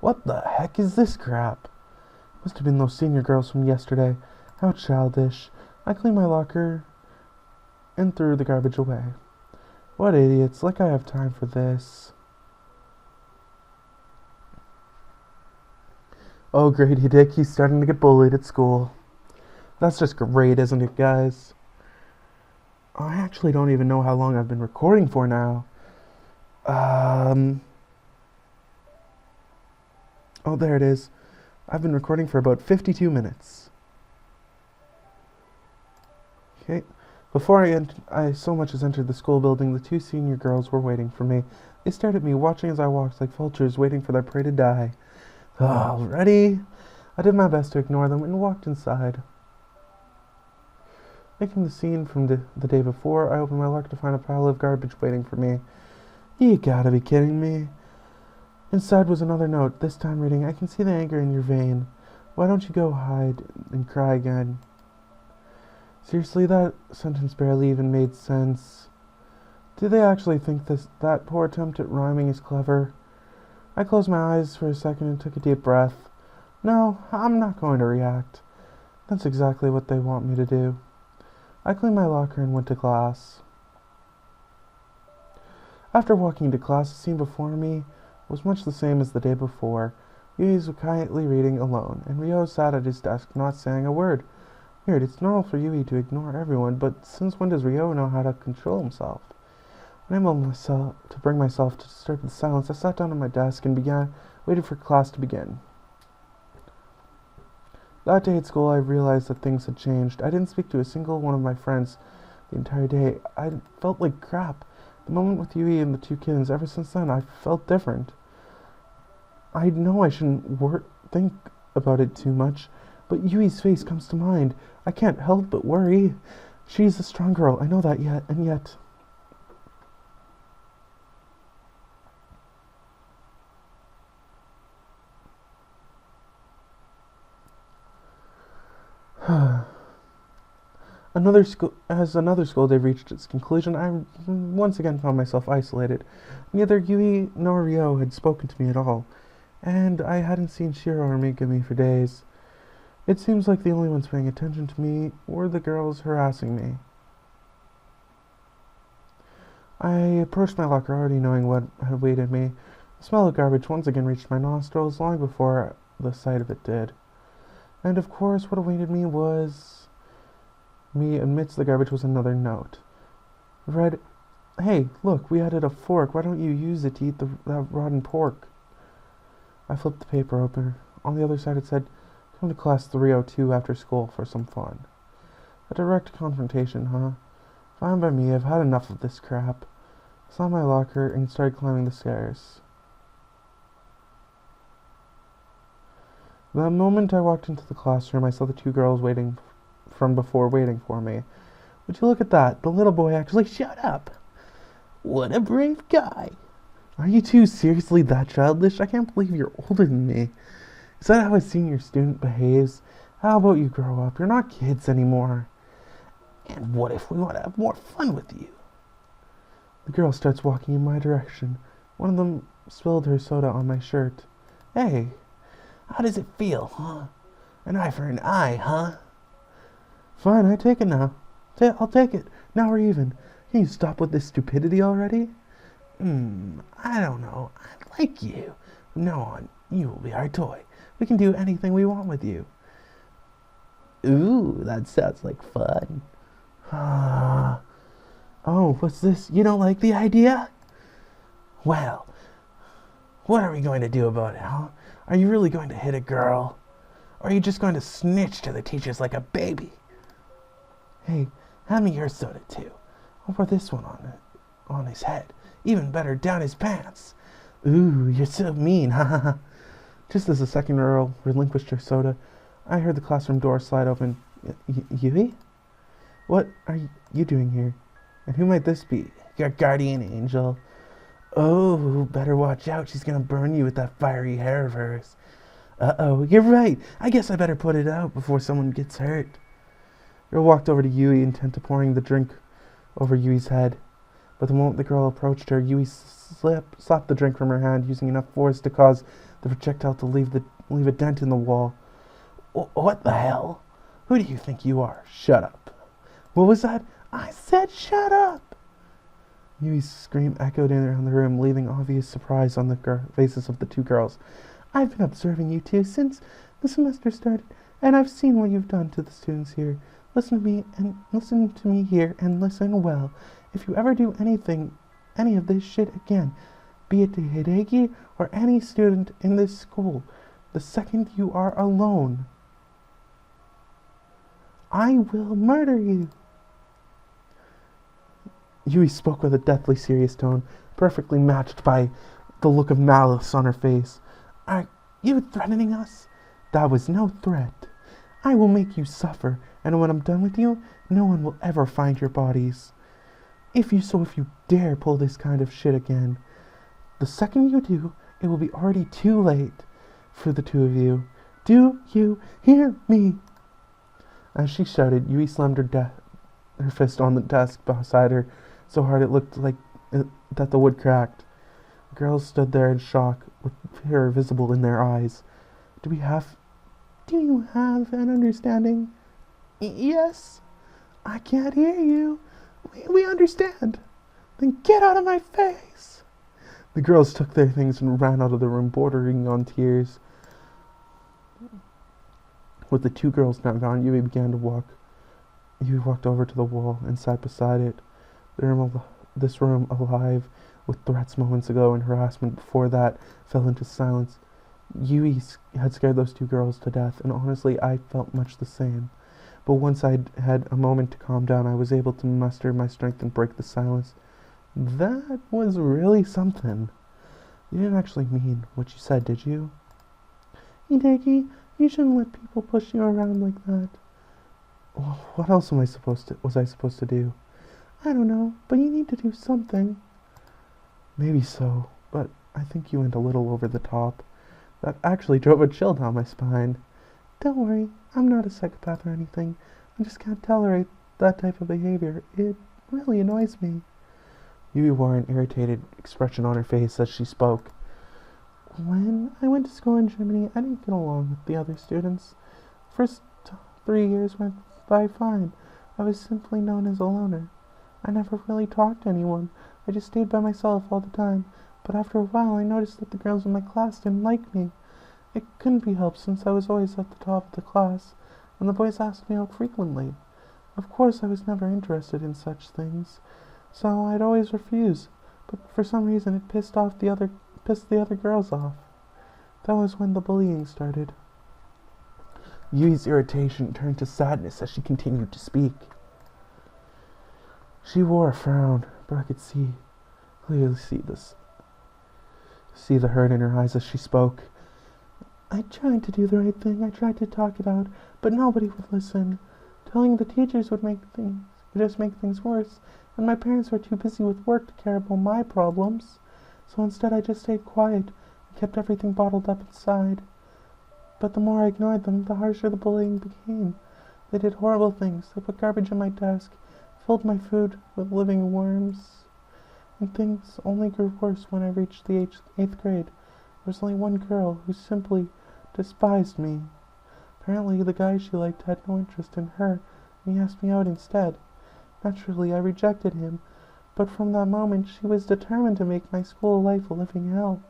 What the heck is this crap? Must have been those senior girls from yesterday. How childish. I cleaned my locker and threw the garbage away. What idiots. Like I have time for this. Oh, Grady Dick, he's starting to get bullied at school. That's just great, isn't it, guys? I actually don't even know how long I've been recording for now. Oh, there it is. I've been recording for about 52 minutes. Okay. Before I so much as entered the school building, the two senior girls were waiting for me. They stared at me, watching as I walked like vultures, waiting for their prey to die. Already? I did my best to ignore them and walked inside. Making the scene from the day before, I opened my locker to find a pile of garbage waiting for me. You gotta be kidding me. Inside was another note, this time reading, "I can see the anger in your vein. Why don't you go hide and cry again?" Seriously, that sentence barely even made sense. Do they actually think that poor attempt at rhyming is clever? I closed my eyes for a second and took a deep breath. No, I'm not going to react. That's exactly what they want me to do. I cleaned my locker and went to class. After walking to class, the scene before me was much the same as the day before. Yui was quietly reading alone, and Ryo sat at his desk not saying a word. Weird, it's normal for Yui to ignore everyone, but since when does Ryo know how to control himself? Unable to bring myself to disturb the silence, I sat down at my desk and waited for class to begin. That day at school, I realized that things had changed. I didn't speak to a single one of my friends the entire day. I felt like crap. The moment with Yui and the two kittens, ever since then, I felt different. I know I shouldn't think about it too much, but Yui's face comes to mind. I can't help but worry. She's a strong girl, I know that yet. As another school day reached its conclusion, I once again found myself isolated. Neither Yui nor Ryo had spoken to me at all, and I hadn't seen Shiro or Megumi for days. It seems like the only ones paying attention to me were the girls harassing me. I approached my locker already knowing what had awaited me. The smell of garbage once again reached my nostrils long before the sight of it did. And of course, what awaited me amidst the garbage was another note. It read, "Hey, look, we added a fork. Why don't you use it to eat that rotten pork?" I flipped the paper open. On the other side it said, "Come to class 302 after school for some fun." A direct confrontation, huh? Fine by me. I've had enough of this crap. I saw my locker and started climbing the stairs. The moment I walked into the classroom, I saw the two girls waiting for me. Would you look at that? The little boy actually shut up. What a brave guy. Are you two seriously that childish? I can't believe you're older than me. Is that how a senior student behaves? How about you grow up? You're not kids anymore. And what if we want to have more fun with you? The girl starts walking in my direction. One of them spilled her soda on my shirt. Hey, how does it feel, huh? An eye for an eye, huh? Fine, I take it now. I'll take it. Now we're even. Can you stop with this stupidity already? I don't know. I like you. From now on, you will be our toy. We can do anything we want with you. Ooh, that sounds like fun. Oh, what's this? You don't like the idea? Well, what are we going to do about it, huh? Are you really going to hit a girl? Or are you just going to snitch to the teachers like a baby? Hey, hand me your soda too. I'll pour this one on his head. Even better, down his pants. Ooh, you're so mean, ha ha ha. Just as the second girl relinquished her soda, I heard the classroom door slide open. Yui? What are you doing here? And who might this be? Your guardian angel. Oh, better watch out. She's gonna burn you with that fiery hair of hers. Uh-oh, you're right. I guess I better put it out before someone gets hurt. The girl walked over to Yui, intent to pouring the drink over Yui's head. But the moment the girl approached her, Yui slapped the drink from her hand, using enough force to cause the projectile to leave a dent in the wall. What the hell? Who do you think you are? Shut up. What was that? I said shut up! Yui's scream echoed in around the room, leaving obvious surprise on the faces of the two girls. I've been observing you two since the semester started, and I've seen what you've done to the students here. Listen to me here, and listen well. If you ever do any of this shit again, be it to Hideki or any student in this school, the second you are alone, I will murder you. Yui spoke with a deathly serious tone, perfectly matched by the look of malice on her face. Are you threatening us? That was no threat. I will make you suffer, and when I'm done with you, no one will ever find your bodies. If you dare pull this kind of shit again, the second you do, it will be already too late for the two of you. Do you hear me? As she shouted, Yui slammed her fist on the desk beside her so hard it looked like that the wood cracked. The girls stood there in shock, with fear visible in their eyes. Do you have an understanding? Yes. I can't hear you. We understand. Then get out of my face. The girls took their things and ran out of the room, bordering on tears. With the two girls now gone, Yui walked over to the wall and sat beside it. This room, alive with threats moments ago and harassment before that, fell into silence. Yui had scared those two girls to death, and honestly, I felt much the same. But once I'd had a moment to calm down, I was able to muster my strength and break the silence. That was really something. You didn't actually mean what you said, did you? Hideki, you shouldn't let people push you around like that. Well, what else was I supposed to do? I don't know, but you need to do something. Maybe so, but I think you went a little over the top. That actually drove a chill down my spine. Don't worry, I'm not a psychopath or anything. I just can't tolerate that type of behavior. It really annoys me. Yui wore an irritated expression on her face as she spoke. When I went to school in Germany, I didn't get along with the other students. First 3 years went by fine. I was simply known as a loner. I never really talked to anyone. I just stayed by myself all the time. But after a while, I noticed that the girls in my class didn't like me. It couldn't be helped since I was always at the top of the class, and the boys asked me out frequently. Of course, I was never interested in such things, so I'd always refuse. But for some reason, it pissed the other girls off. That was when the bullying started. Yui's irritation turned to sadness as she continued to speak. She wore a frown, but I could clearly see the hurt in her eyes as she spoke. I tried to do the right thing. I tried to talk it out, but nobody would listen. Telling the teachers would just make things worse, and my parents were too busy with work to care about my problems. So instead I just stayed quiet and kept everything bottled up inside. But the more I ignored them, the harsher the bullying became. They did horrible things. They put garbage on my desk, filled my food with living worms, and things only grew worse when I reached the 8th grade. There was only one girl who simply despised me. Apparently, the guy she liked had no interest in her, and he asked me out instead. Naturally, I rejected him, but from that moment, she was determined to make my school life a living hell.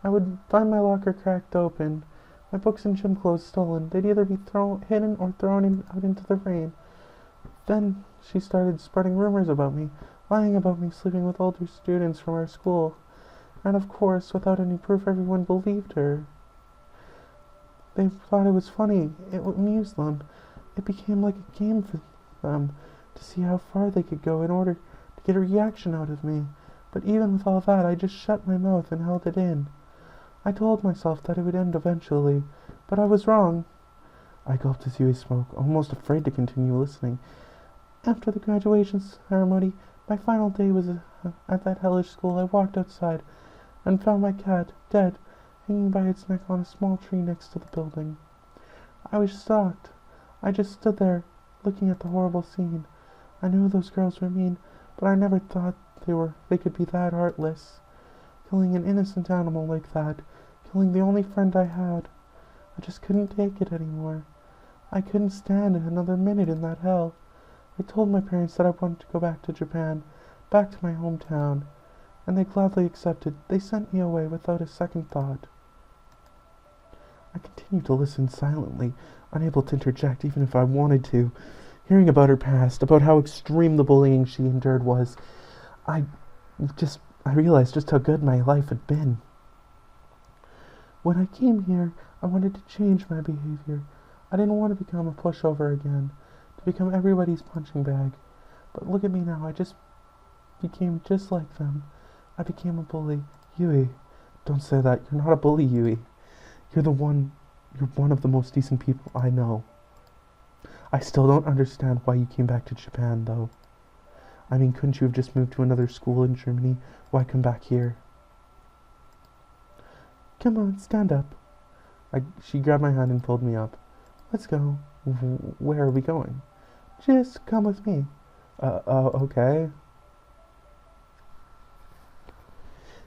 I would find my locker cracked open, my books and gym clothes stolen. They'd either be hidden or thrown out into the rain. Then she started spreading rumors about me, lying about me sleeping with older students from our school. And of course, without any proof, everyone believed her. They thought it was funny. It would amuse them. It became like a game for them to see how far they could go in order to get a reaction out of me. But even with all that, I just shut my mouth and held it in. I told myself that it would end eventually, but I was wrong. I gulped as Yui spoke, almost afraid to continue listening. After the graduation ceremony, my final day was at that hellish school. I walked outside and found my cat, dead, hanging by its neck on a small tree next to the building. I was shocked. I just stood there, looking at the horrible scene. I knew those girls were mean, but I never thought they could be that heartless. Killing an innocent animal like that, killing the only friend I had. I just couldn't take it anymore. I couldn't stand another minute in that hell. I told my parents that I wanted to go back to Japan, back to my hometown, and they gladly accepted. They sent me away without a second thought. I continued to listen silently, unable to interject even if I wanted to. Hearing about her past, about how extreme the bullying she endured was, I realized just how good my life had been. When I came here, I wanted to change my behavior. I didn't want to become a pushover again, to become everybody's punching bag. But look at me now, I just became just like them. I became a bully. Yui, don't say that. You're not a bully, Yui. You're one of the most decent people I know. I still don't understand why you came back to Japan, though. I mean, couldn't you have just moved to another school in Germany? Why come back here? Come on, stand up. She grabbed my hand and pulled me up. Let's go. Where are we going? Just come with me. Okay.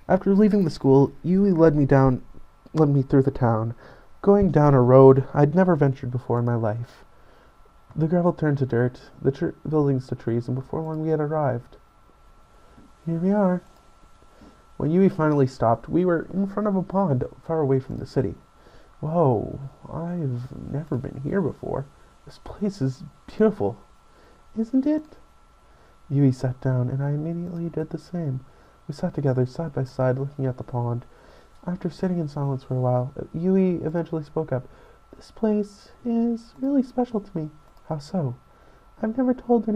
After leaving the school, Yui led me through the town, going down a road I'd never ventured before in my life. The gravel turned to dirt, the buildings to trees, and before long we had arrived. Here we are. When Yui finally stopped, we were in front of a pond far away from the city. Whoa, I've never been here before. This place is beautiful, isn't it? Yui sat down, and I immediately did the same. We sat together, side by side, looking at the pond. After sitting in silence for a while, Yui eventually spoke up. This place is really special to me. How so? I've never told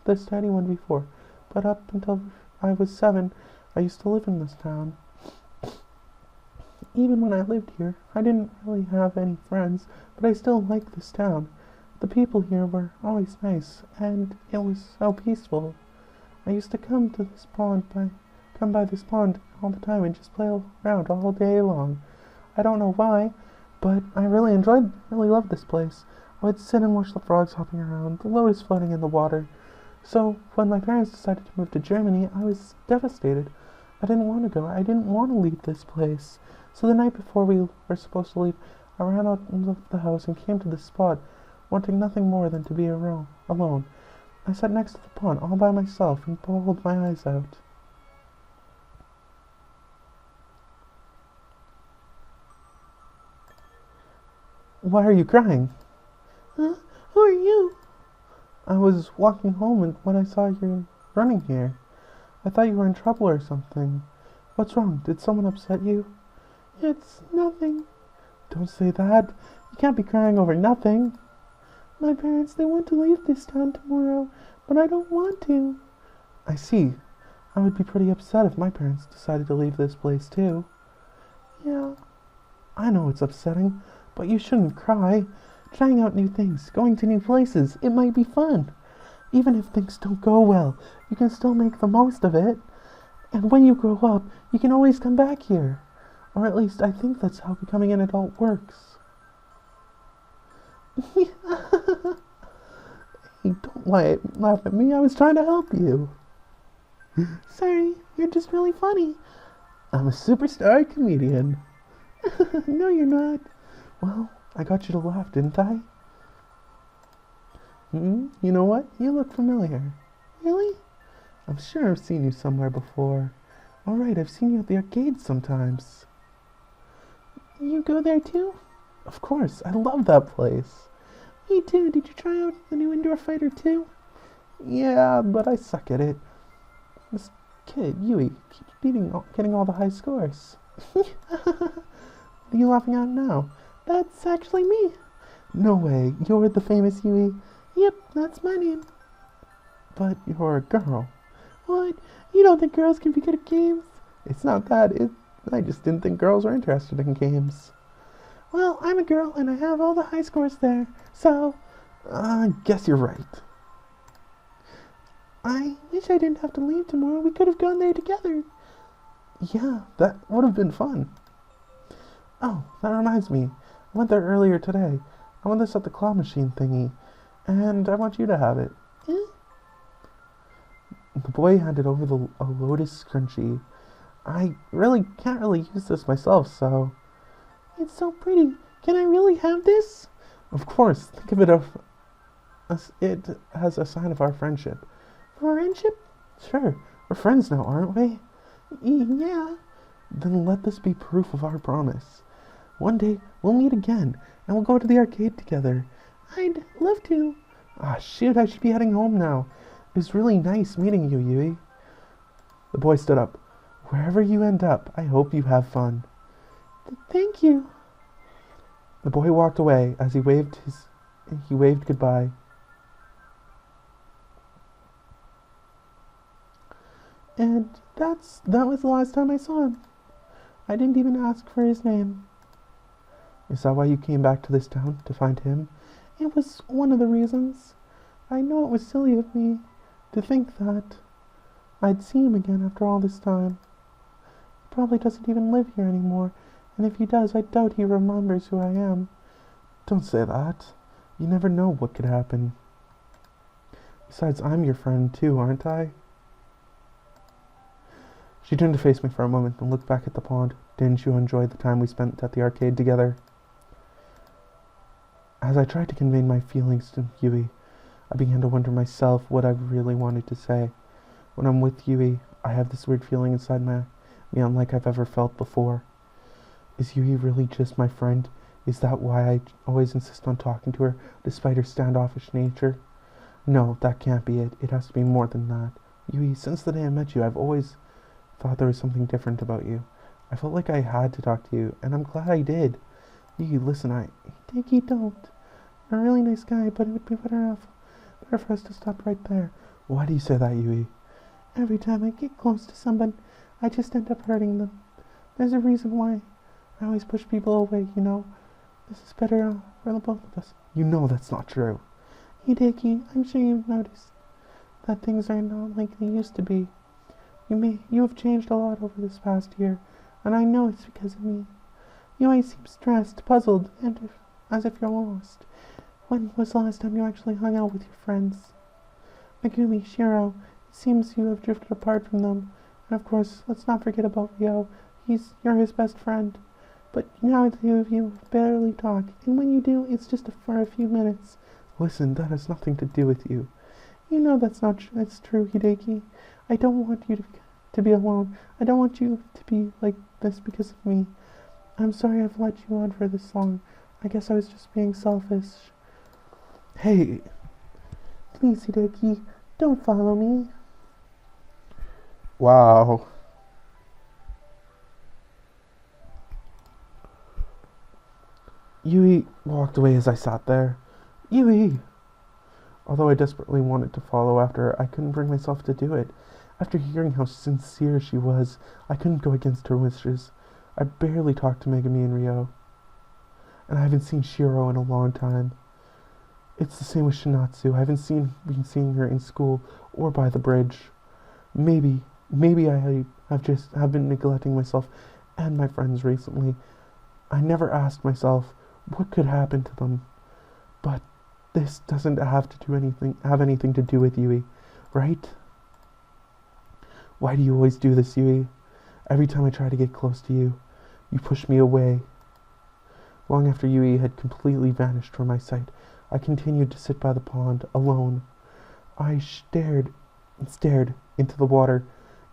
this to anyone before, but up until I was 7, I used to live in this town. Even when I lived here, I didn't really have any friends, but I still liked this town. The people here were always nice, and it was so peaceful. I used to come by this pond all the time and just play around all day long. I don't know why, but I really loved this place. I would sit and watch the frogs hopping around, the lotus floating in the water. So, when my parents decided to move to Germany, I was devastated. I didn't want to go. I didn't want to leave this place. So the night before we were supposed to leave, I ran out of the house and came to this spot, wanting nothing more than to be alone. I sat next to the pond all by myself and bawled my eyes out. Why are you crying? Huh? Who are you? I was walking home and when I saw you running here, I thought you were in trouble or something. What's wrong? Did someone upset you? It's nothing. Don't say that. You can't be crying over nothing. My parents, they want to leave this town tomorrow, but I don't want to. I see. I would be pretty upset if my parents decided to leave this place too. Yeah. I know it's upsetting, but you shouldn't cry. Trying out new things, going to new places, it might be fun. Even if things don't go well, you can still make the most of it. And when you grow up, you can always come back here. Or at least I think that's how becoming an adult works. Hey, don't laugh at me. I was trying to help you. Sorry, you're just really funny. I'm a superstar comedian. No, you're not. Well, I got you to laugh, didn't I? You know what? You look familiar. Really? I'm sure I've seen you somewhere before. All right, I've seen you at the arcade sometimes. You go there too? Of course, I love that place. Me too. Did you try out the new indoor fighter too? Yeah, but I suck at it. This kid, Yui, keeps getting all the high scores. What are you laughing at now? That's actually me. No way, you're the famous Yui. Yep, that's my name. But you're a girl. What? You don't think girls can be good at games? It's not that. I just didn't think girls were interested in games. Well, I'm a girl and I have all the high scores there, so... I guess you're right. I wish I didn't have to leave tomorrow. We could have gone there together. Yeah, that would have been fun. Oh, that reminds me. I went there earlier today. I won this at the claw machine thingy, and I want you to have it. Eh? The boy handed over a lotus scrunchie. I can't really use this myself, so... It's so pretty. Can I really have this? Of course. Think of it as it has a sign of our friendship. Friendship? Sure. We're friends now, aren't we? Yeah. Then let this be proof of our promise. One day, we'll meet again, and we'll go to the arcade together. I'd love to. Ah, shoot, I should be heading home now. It was really nice meeting you, Yui. The boy stood up. Wherever you end up, I hope you have fun. Thank you. The boy walked away as he waved goodbye. And that was the last time I saw him. I didn't even ask for his name. Is that why you came back to this town, to find him? It was one of the reasons. I know it was silly of me to think that I'd see him again after all this time. He probably doesn't even live here anymore, and if he does, I doubt he remembers who I am. Don't say that. You never know what could happen. Besides, I'm your friend too, aren't I? She turned to face me for a moment and looked back at the pond. Didn't you enjoy the time we spent at the arcade together? As I tried to convey my feelings to Yui, I began to wonder myself what I really wanted to say. When I'm with Yui, I have this weird feeling inside me unlike I've ever felt before. Is Yui really just my friend? Is that why I always insist on talking to her, despite her standoffish nature? No, that can't be it. It has to be more than that. Yui, since the day I met you, I've always thought there was something different about you. I felt like I had to talk to you, and I'm glad I did. Yui, listen, Dickie, don't. You're a really nice guy, but it would be better for us to stop right there. Why do you say that, Yui? Every time I get close to someone, I just end up hurting them. There's a reason why. I always push people away, you know. This is better for the both of us. You know that's not true. Hideki, I'm sure you've noticed that things are not like they used to be. You have changed a lot over this past year, and I know it's because of me. You always seem stressed, puzzled, and as if you're lost. When was the last time you actually hung out with your friends? Megumi, Shiro, it seems you have drifted apart from them. And of course, let's not forget about Ryo. You're his best friend. But now the two of you barely talk, and when you do, it's just for a few minutes. Listen, that has nothing to do with you. You know that's not true. It's true, Hideki. I don't want you to be alone. I don't want you to be like this because of me. I'm sorry I've let you on for this long. I guess I was just being selfish. Hey, please, Hideki, don't follow me. Wow. Yui walked away as I sat there. Yui! Although I desperately wanted to follow after her, I couldn't bring myself to do it. After hearing how sincere she was, I couldn't go against her wishes. I barely talked to Megami and Ryo, and I haven't seen Shiro in a long time. It's the same with Shinatsu. I haven't been seeing her in school or by the bridge. Maybe I have been neglecting myself and my friends recently. I never asked myself what could happen to them. But this doesn't have anything to do with Yui, right? Why do you always do this, Yui? Every time I try to get close to you, you push me away. Long after Yui had completely vanished from my sight, I continued to sit by the pond, alone. I stared into the water,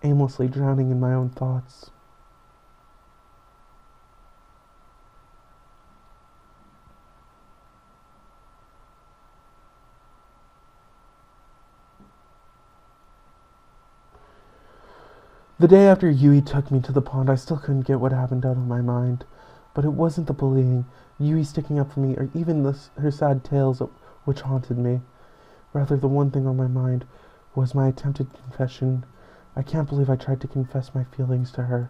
aimlessly drowning in my own thoughts. The day after Yui took me to the pond, I still couldn't get what happened out of my mind. But it wasn't the bullying, Yui sticking up for me, or even her sad tales which haunted me. Rather, the one thing on my mind was my attempted confession. I can't believe I tried to confess my feelings to her.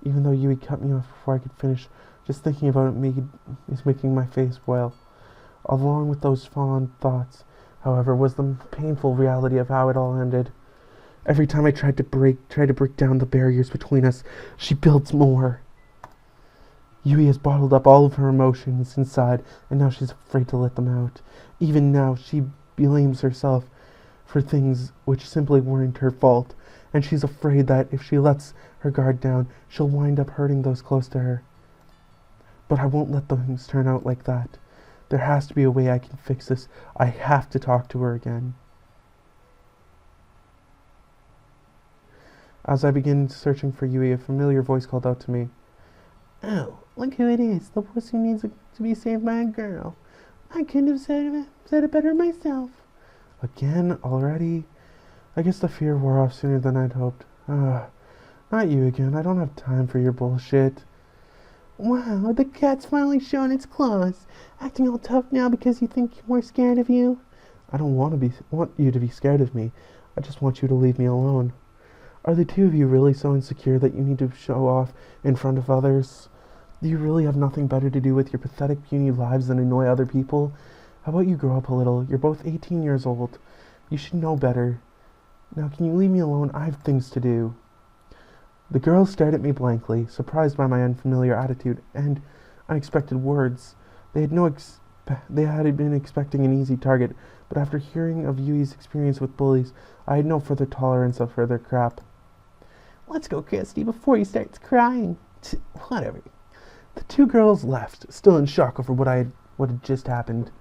Even though Yui cut me off before I could finish, just thinking about it is making my face boil. Along with those fond thoughts, however, was the painful reality of how it all ended. Every time I tried to break down the barriers between us, she builds more. Yui has bottled up all of her emotions inside, and now she's afraid to let them out. Even now, she blames herself for things which simply weren't her fault, and she's afraid that if she lets her guard down, she'll wind up hurting those close to her. But I won't let things turn out like that. There has to be a way I can fix this. I have to talk to her again. As I began searching for Yui, a familiar voice called out to me. Oh, look who it is, the puss who needs to be saved by a girl. I couldn't have said it better myself. Again? Already? I guess the fear wore off sooner than I'd hoped. Not you again. I don't have time for your bullshit. Wow, the cat's finally showing its claws. Acting all tough now because you think we're scared of you? I don't want you to be scared of me. I just want you to leave me alone. Are the two of you really so insecure that you need to show off in front of others? Do you really have nothing better to do with your pathetic, puny lives than annoy other people? How about you grow up a little? You're both 18 years old. You should know better. Now, can you leave me alone? I have things to do. The girls stared at me blankly, surprised by my unfamiliar attitude and unexpected words. They had been expecting an easy target, but after hearing of Yui's experience with bullies, I had no further tolerance of further crap. Let's go, Christy, before he starts crying. Whatever. The two girls left, still in shock over what had just happened.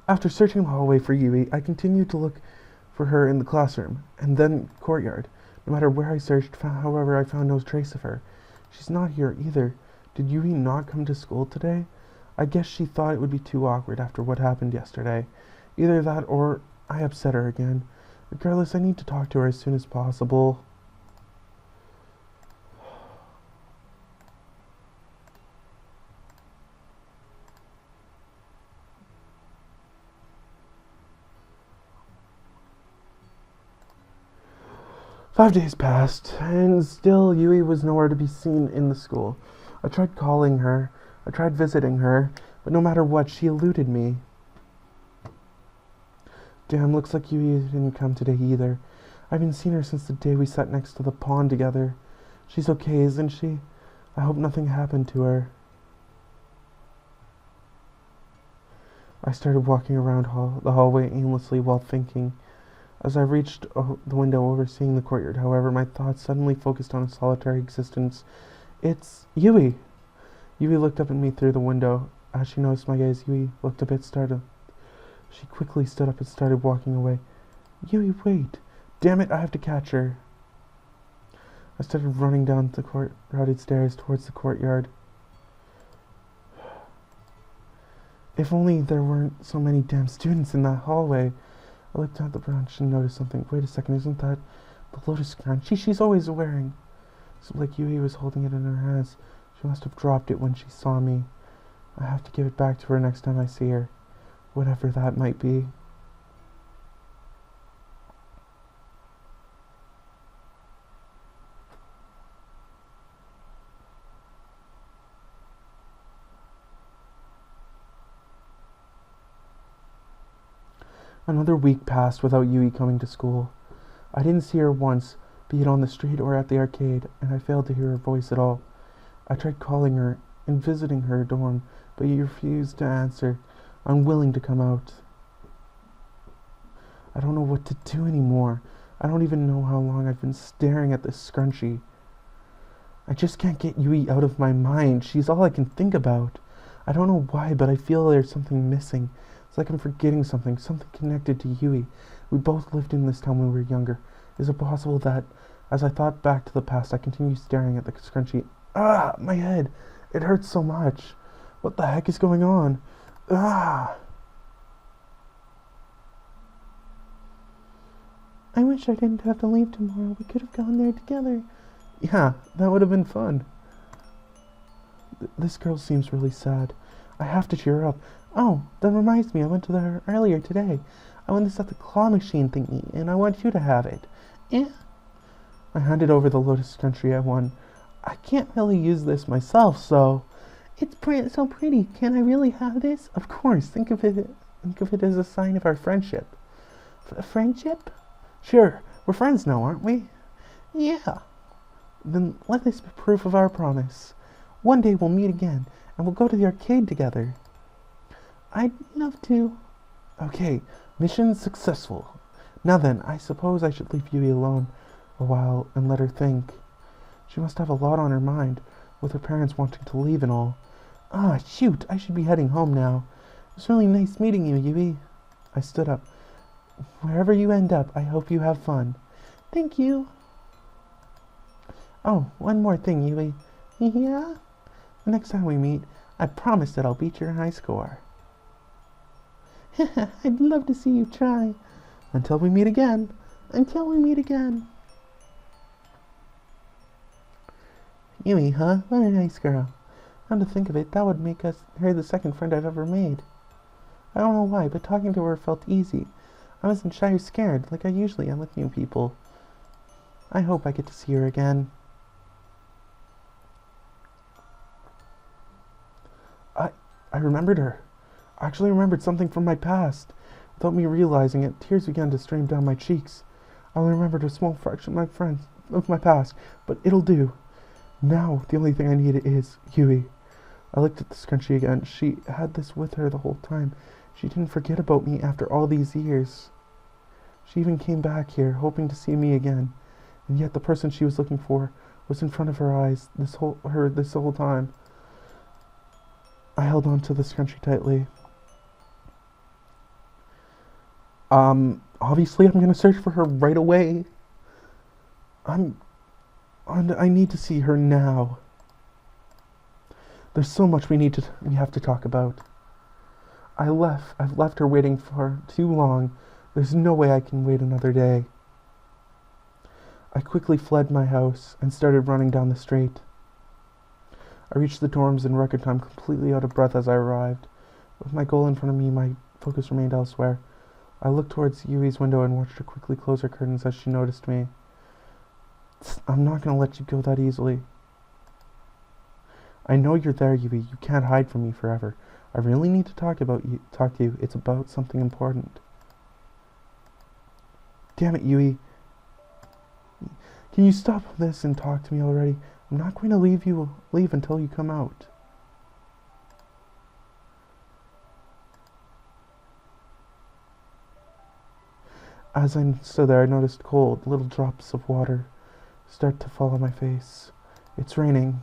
After searching the hallway for Yui, I continued to look for her in the classroom, and then courtyard. No matter where I searched, however, I found no trace of her. She's not here either. Did Yui not come to school today? I guess she thought it would be too awkward after what happened yesterday. Either that or I upset her again. Regardless, I need to talk to her as soon as possible. Five days passed, and still Yui was nowhere to be seen in the school. I tried calling her, I tried visiting her, but no matter what, she eluded me. Damn, looks like Yui didn't come today either. I haven't seen her since the day we sat next to the pond together. She's okay, isn't she? I hope nothing happened to her. I started walking around the hallway aimlessly while thinking. As I reached the window overseeing the courtyard, however, my thoughts suddenly focused on a solitary existence. It's Yui! Yui looked up at me through the window. As she noticed my gaze, Yui looked a bit startled. She quickly stood up and started walking away. Yui, wait! Damn it, I have to catch her. I started running down the crowded stairs towards the courtyard. If only there weren't so many damn students in that hallway. I looked out the branch and noticed something. Wait a second, isn't that the lotus scrunchie she's always wearing? So like Yui was holding it in her hands. She must have dropped it when she saw me. I have to give it back to her next time I see her. Whatever that might be. Another week passed without Yui coming to school. I didn't see her once, be it on the street or at the arcade, and I failed to hear her voice at all. I tried calling her and visiting her dorm, but she refused to answer, unwilling to come out. I don't know what to do anymore. I don't even know how long I've been staring at this scrunchie. I just can't get Yui out of my mind. She's all I can think about. I don't know why, but I feel there's something missing. It's like I'm forgetting something connected to Yui. We both lived in this town when we were younger. Is it possible that, as I thought back to the past, I continued staring at the scrunchie? Ah, my head! It hurts so much. What the heck is going on? Ah! I wish I didn't have to leave tomorrow. We could have gone there together. Yeah, that would have been fun. This girl seems really sad. I have to cheer her up. Oh, that reminds me, I went to her earlier today. I won this at the claw machine thingy, and I want you to have it. Yeah. I handed over the lotus scrunchie I won. I can't really use this myself, so... It's so pretty. Can I really have this? Of course. Think of it as a sign of our friendship. Friendship? Sure. We're friends now, aren't we? Yeah. Then let this be proof of our promise. One day we'll meet again, and we'll go to the arcade together. I'd love to. Okay, mission successful. Now then, I suppose I should leave Yui alone a while and let her think. She must have a lot on her mind, with her parents wanting to leave and all. Ah, shoot, I should be heading home now. It's really nice meeting you, Yui. I stood up. Wherever you end up, I hope you have fun. Thank you. Oh, one more thing, Yui. Yeah? The next time we meet, I promise that I'll beat your high score. I'd love to see you try. Until we meet again. Until we meet again. Yui, huh? What a nice girl. Come to think of it, that would make her the second friend I've ever made. I don't know why, but talking to her felt easy. I wasn't shy or scared, like I usually am with new people. I hope I get to see her again. I remembered her. I actually remembered something from my past. Without me realizing it, tears began to stream down my cheeks. I only remembered a small fraction of my past, but it'll do. Now, the only thing I need is Yui. I looked at the scrunchie again. She had this with her the whole time. She didn't forget about me after all these years. She even came back here, hoping to see me again. And yet the person she was looking for was in front of her eyes this whole time. I held on to the scrunchie tightly. Obviously I'm gonna search for her right away. I need to see her now. There's so much we have to talk about. I've left her waiting for too long. There's no way I can wait another day. I quickly fled my house and started running down the street. I reached the dorms in record time, completely out of breath as I arrived. With my goal in front of me, my focus remained elsewhere. I looked towards Yui's window and watched her quickly close her curtains as she noticed me. I'm not going to let you go that easily. I know you're there, Yui. You can't hide from me forever. I really need to talk to you. It's about something important. Damn it, Yui. Can you stop this and talk to me already? I'm not going to leave until you come out. As I stood there, I noticed cold, little drops of water start to fall on my face. It's raining.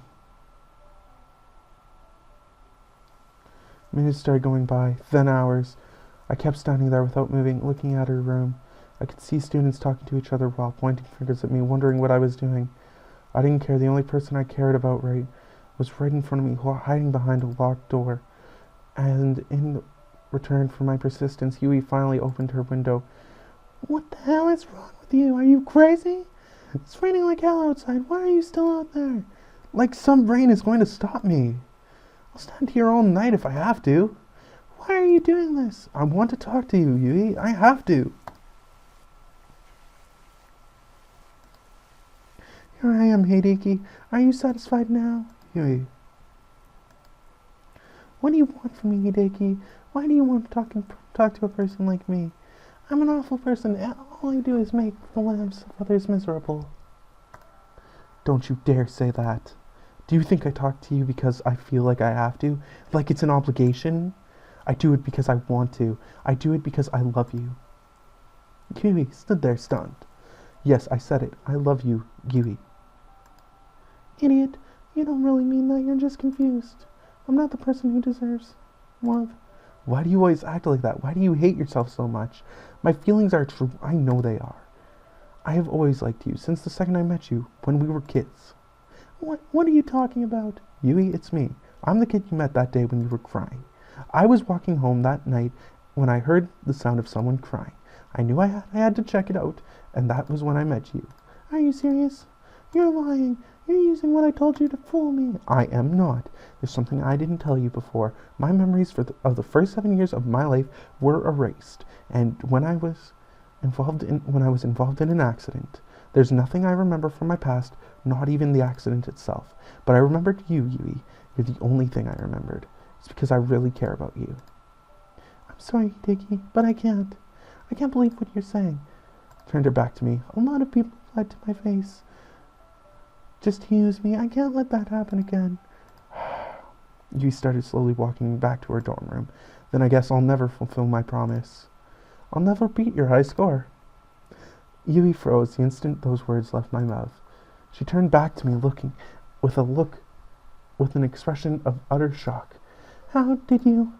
Minutes started going by, then hours. I kept standing there without moving, looking at her room. I could see students talking to each other while pointing fingers at me, wondering what I was doing. I didn't care. The only person I cared about was right in front of me, hiding behind a locked door. And in return for my persistence, Yui finally opened her window. What the hell is wrong with you? Are you crazy? It's raining like hell outside. Why are you still out there? Like some rain is going to stop me. I'll stand here all night if I have to. Why are you doing this? I want to talk to you, Yui. I have to. Here I am, Hideki. Are you satisfied now? Yui. What do you want from me, Hideki? Why do you want to talk to a person like me? I'm an awful person. All I do is make the lives of others miserable. Don't you dare say that. Do you think I talk to you because I feel like I have to? Like it's an obligation? I do it because I want to. I do it because I love you. Yui stood there stunned. Yes, I said it. I love you, Yui. Idiot. You don't really mean that. You're just confused. I'm not the person who deserves love. Why do you always act like that? Why do you hate yourself so much? My feelings are true. I know they are. I have always liked you since the second I met you, when we were kids. What are you talking about? Yui, it's me. I'm the kid you met that day when you were crying. I was walking home that night when I heard the sound of someone crying. I knew I had to check it out, and that was when I met you. Are you serious? You're lying. You're using what I told you to fool me. I am not. There's something I didn't tell you before. My memories of the first 7 years of my life were erased, and when I was involved in an accident, there's nothing I remember from my past, not even the accident itself. But I remembered you, Yui. You're the only thing I remembered. It's because I really care about you. I'm sorry, Hideki, but I can't. I can't believe what you're saying. Turned her back to me. A lot of people lied to my face. Just to use me. I can't let that happen again. Yui started slowly walking back to her dorm room. Then I guess I'll never fulfill my promise. I'll never beat your high score. Yui froze the instant those words left my mouth. She turned back to me, looking with an expression of utter shock. How did you?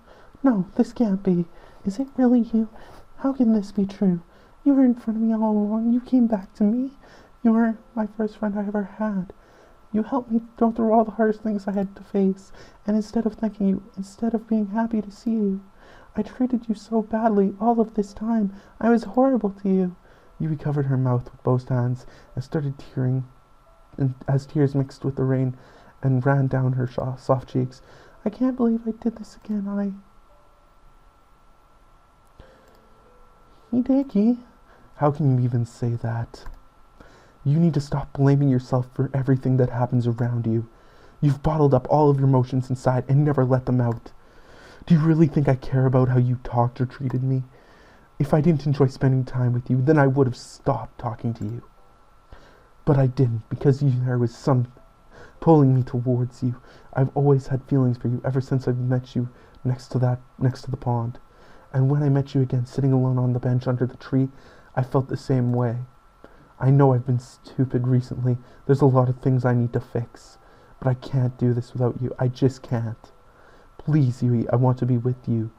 No, this can't be. Is it really you? How can this be true? You were in front of me all along. You came back to me. You were my first friend I ever had. You helped me go through all the hardest things I had to face. And instead of thanking you, instead of being happy to see you, I treated you so badly all of this time. I was horrible to you. Yui covered her mouth with both hands and started tearing, and as tears mixed with the rain and ran down her soft cheeks. I can't believe I did this again. Hideki, how can you even say that? You need to stop blaming yourself for everything that happens around you. You've bottled up all of your emotions inside and never let them out. Do you really think I care about how you talked or treated me? If I didn't enjoy spending time with you, then I would have stopped talking to you. But I didn't, because there was some pulling me towards you. I've always had feelings for you ever since I met you next to the pond. And when I met you again, sitting alone on the bench under the tree, I felt the same way. I know I've been stupid recently. There's a lot of things I need to fix. But I can't do this without you. I just can't. Please, Yui, I want to be with you.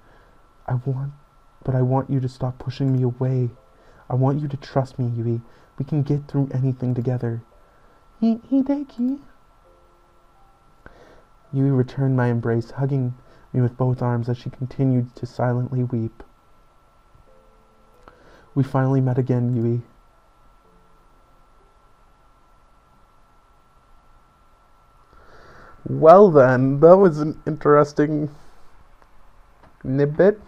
But I want you to stop pushing me away. I want you to trust me, Yui. We can get through anything together. Hideki. Yui returned my embrace, hugging me with both arms as she continued to silently weep. We finally met again, Yui. Well then, that was an interesting snippet.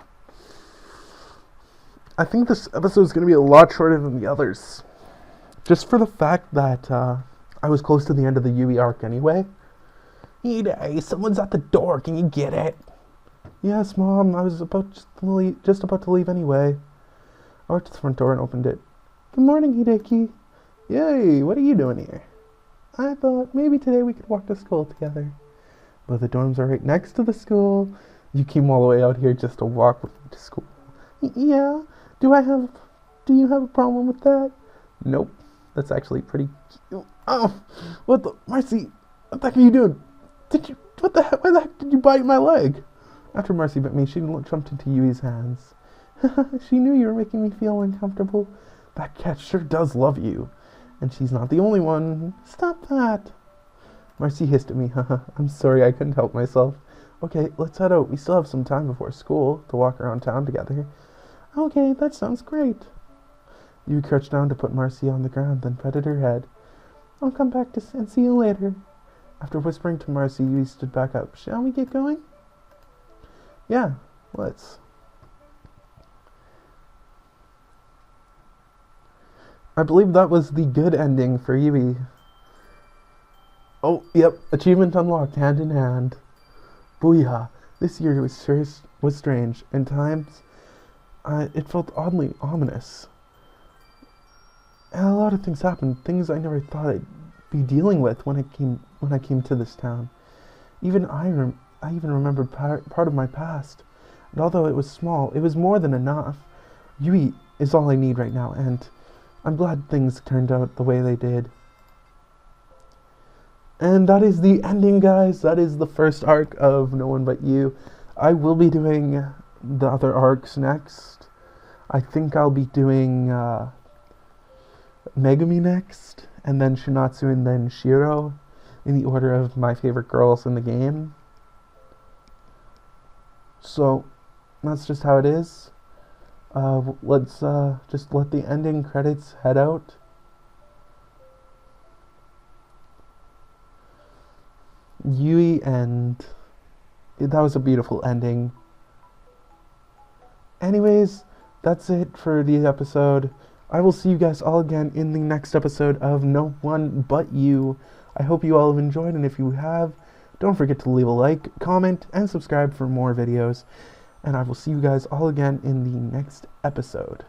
I think this episode is going to be a lot shorter than the others. Just for the fact that I was close to the end of the Yui arc anyway. Hey, someone's at the door. Can you get it? Yes, Mom. I was just about to leave anyway. I went to the front door and opened it. Good morning, Hideki. Yay, what are you doing here? I thought maybe today we could walk to school together. But the dorms are right next to the school. You came all the way out here just to walk with me to school. Yeah. Do you have a problem with that? Nope. That's actually pretty cute. Oh, Marcy, what the heck are you doing? Why the heck did you bite my leg? After Marcy bit me, she jumped into Yui's hands. She knew you were making me feel uncomfortable. That cat sure does love you. And she's not the only one. Stop that. Marcy hissed at me. Haha, I'm sorry, I couldn't help myself. Okay, let's head out. We still have some time before school to walk around town together. Okay, that sounds great. Yui crouched down to put Marcy on the ground, then petted her head. I'll come back and see you later. After whispering to Marcy, Yui stood back up. Shall we get going? Yeah, let's. I believe that was the good ending for Yui. Oh, yep, achievement unlocked, hand in hand. Booyah. This year was strange. In times, it felt oddly ominous. And a lot of things happened, things I never thought I'd be dealing with when I came to this town. Even I even remembered part of my past. And although it was small, it was more than enough. Yui is all I need right now, and I'm glad things turned out the way they did. And that is the ending, guys. That is the first arc of No One But You. I will be doing the other arcs next. I think I'll be doing Megumi next, and then Shinatsu, and then Shiro, in the order of my favorite girls in the game. So, that's just how it is. Let's just let the ending credits head out. Yui End. That was a beautiful ending. Anyways, that's it for the episode. I will see you guys all again in the next episode of No One But You. I hope you all have enjoyed, and if you have, don't forget to leave a like, comment, and subscribe for more videos. And I will see you guys all again in the next episode.